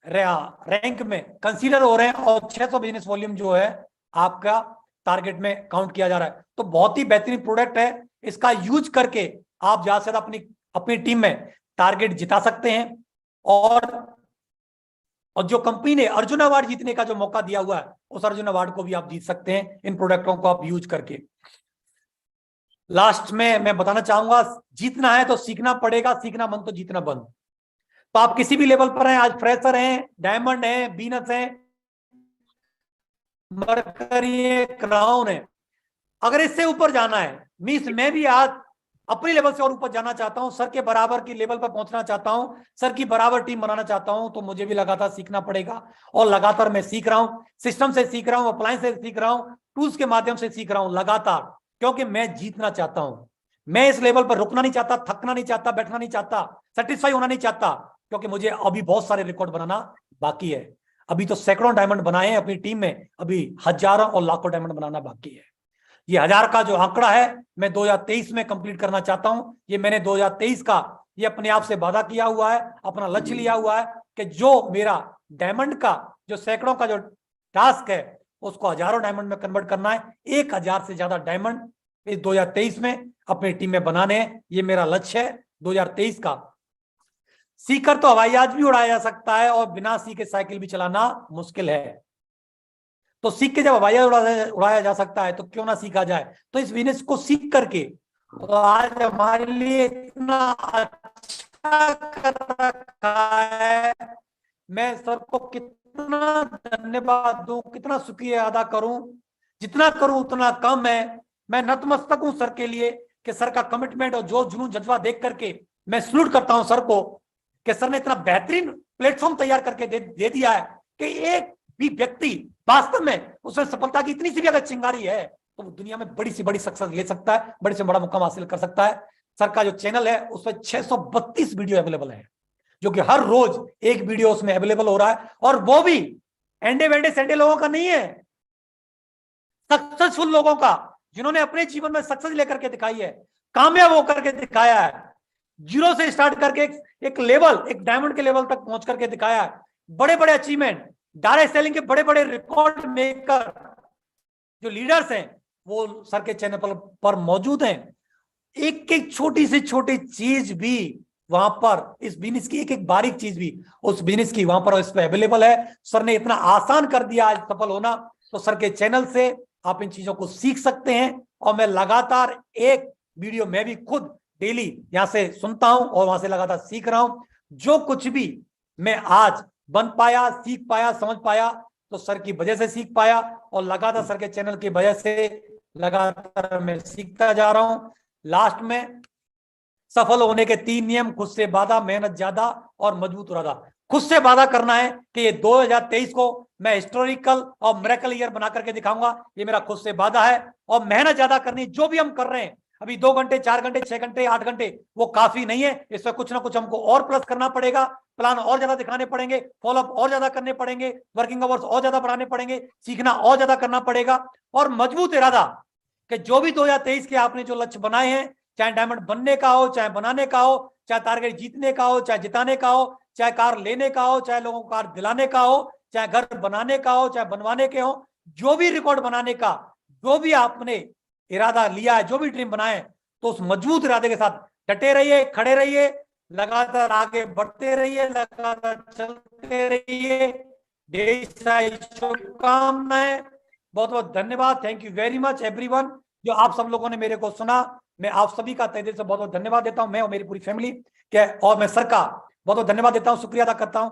रैंक में कंसीडर हो रहे हैं, और 600 बिजनेस वॉल्यूम जो है आपका टारगेट में काउंट किया जा रहा है। तो बहुत ही बेहतरीन प्रोडक्ट है, इसका यूज करके आप ज्यादा से ज्यादा अपनी अपनी टीम में टारगेट जिता सकते हैं। और जो कंपनी ने अर्जुन अवार्ड जीतने का जो मौका दिया हुआ है, उस अर्जुन अवार्ड को भी आप जीत सकते हैं इन प्रोडक्टों को आप यूज करके। लास्ट में मैं बताना चाहूंगा, जीतना है तो सीखना पड़ेगा, सीखना बंद तो जीतना बंद। तो आप किसी भी लेवल पर हैं, आज फ्रेशर हैं, डायमंड हैं, बीनस हैं, मरकरी है, क्राउन है, अगर इससे ऊपर जाना है, मीन्स मैं भी आज अपने लेवल से और ऊपर जाना चाहता हूं, सर के बराबर की लेवल पर पहुंचना चाहता हूं, सर की बराबर टीम बनाना चाहता हूं, तो मुझे भी लगातार सीखना पड़ेगा। और लगातार मैं सीख रहा हूं, सिस्टम से सीख रहा हूं, अप्लायंस से सीख रहा हूं, टूल्स के माध्यम से सीख रहा हूं लगातार, क्योंकि मैं जीतना चाहता हूं। मैं इस लेवल पर रुकना नहीं चाहता, थकना नहीं चाहता, बैठना नहीं चाहता, सेटिस्फाई होना नहीं चाहता, क्योंकि मुझे अभी बहुत सारे रिकॉर्ड बनाना बाकी है। अभी तो सैकड़ों डायमंड बनाए हैं अपनी टीम में, अभी हजारों और लाखों डायमंड बनाना बाकी है। ये 1000 का जो आंकड़ा है, मैं 2023 में कंप्लीट करना चाहता हूं। ये मैंने 2023 का ये अपने आप से वादा किया हुआ है, अपना लक्ष्य लिया हुआ है कि जो मेरा डायमंड का जो सैकड़ों का जो टास्क है, उसको हजारों डायमंड में कन्वर्ट करना है। 1000 से ज्यादा डायमंड इस 2023 में अपनी टीम में बनाने हैं, ये मेरा लक्ष्य है 2023 का। सीखकर तो हवाई जहाज भी उड़ाया जा सकता है और बिना सीखे साइकिल भी चलाना मुश्किल है। तो सीख के जब हवाई जहाज उड़ाया जा सकता है, तो क्यों ना सीखा जाए। तो इस बिजनेस को सीख करके तो आज हमारे लिए इतना अच्छा कर रखा है, मैं सर को कितना धन्यवाद दूं, कितना शुक्रिया अदा करूं, जितना करूं उतना कम है। मैं नतमस्तक हूं सर के लिए कि सर का कमिटमेंट और जो जुनून जज्बा देख करके मैं सल्यूट करता हूं सर को, कि सर ने इतना बेहतरीन प्लेटफॉर्म तैयार करके दे दिया है कि एक भी व्यक्ति वास्तव में उसमें सफलता की इतनी सी भी अगर चिंगारी है, तो वो दुनिया में बड़ी से बड़ी सक्सेस ले सकता है, बड़ी से बड़ा मुकाम हासिल कर सकता है। सर का जो चैनल है उसमें 632 वीडियो अवेलेबल है, जो कि हर रोज एक वीडियो उसमें अवेलेबल हो रहा है, और वो भी एंडे वेंडे सेंडे लोगों का नहीं है, सक्सेसफुल लोगों का, जिन्होंने अपने जीवन में सक्सेस लेकर के दिखाई है, कामयाब होकर के दिखाया है, जीरो से स्टार्ट करके एक लेवल, एक डायमंड के लेवल तक पहुंच करके दिखाया है, बड़े बड़े अचीवमेंट, डायरेक्ट सेलिंग के बड़े बड़े रिकॉर्ड मेकर जो लीडर्स हैं, वो सर के चैनल पर मौजूद हैं। एक एक छोटी से छोटी चीज भी वहां पर, इस बिजनेस की एक एक बारीक चीज भी उस बिजनेस की वहां पर इस पर अवेलेबल है। सर ने इतना आसान कर दिया आज सफल होना, तो सर के चैनल से आप इन चीजों को सीख सकते हैं। और मैं लगातार एक वीडियो मैं भी खुद डेली यहां से सुनता हूं और वहां से लगातार सीख रहा हूं। जो कुछ भी मैं आज बन पाया, सीख पाया, समझ पाया, तो सर की वजह से सीख पाया, और लगातार सर के चैनल की वजह से लगातार मैं सीखता जा रहा हूं। लास्ट में सफल होने के 3 नियम: खुद से वादा, मेहनत ज्यादा और मजबूत इरादा। खुद से वादा करना है कि ये 2023 को मैं हिस्टोरिकल और मिरेकल ईयर बना करके दिखाऊंगा, ये मेरा खुद से वादा है। और मेहनत ज्यादा करनी, जो भी हम कर रहे हैं अभी 2 घंटे, 4 घंटे, 6 घंटे, 8 घंटे वो काफी नहीं है। इसमें कुछ ना कुछ हमको और प्लस करना पड़ेगा, प्लान और ज्यादा दिखाने पड़ेंगे, फॉलोअप और ज्यादा करने पड़ेंगे, वर्किंग आवर्स और ज्यादा बढ़ाने पड़ेंगे, सीखना और ज्यादा करना पड़ेगा। और मजबूत इरादा कि जो भी 2023 के आपने जो लक्ष्य बनाए हैं, चाहे डायमंड बनने का हो, चाहे बनाने का हो, चाहे टारगेट जीतने का हो, चाहे जिताने का हो, चाहे कार लेने का हो, चाहे लोगों को कार दिलाने का हो, चाहे घर बनाने का हो, चाहे बनवाने के हो, जो भी रिकॉर्ड बनाने का, जो भी आपने इरादा लिया है, जो भी ड्रीम बनाए, तो उस मजबूत इरादे के साथ डटे रहिए, खड़े रहिए, लगातार आगे बढ़ते रहिए, लगातार चलते रहिए। ढेर सारी शुभकामनाएं, बहुत बहुत धन्यवाद। Thank you very much everyone, जो आप सब लोगों ने मेरे को सुना। मैं आप सभी का तहे दिल से बहुत बहुत धन्यवाद देता हूं, मैं और मेरी पूरी फैमिली के, और मैं सर का बहुत बहुत धन्यवाद देता हूं, शुक्रिया अदा करता हूं।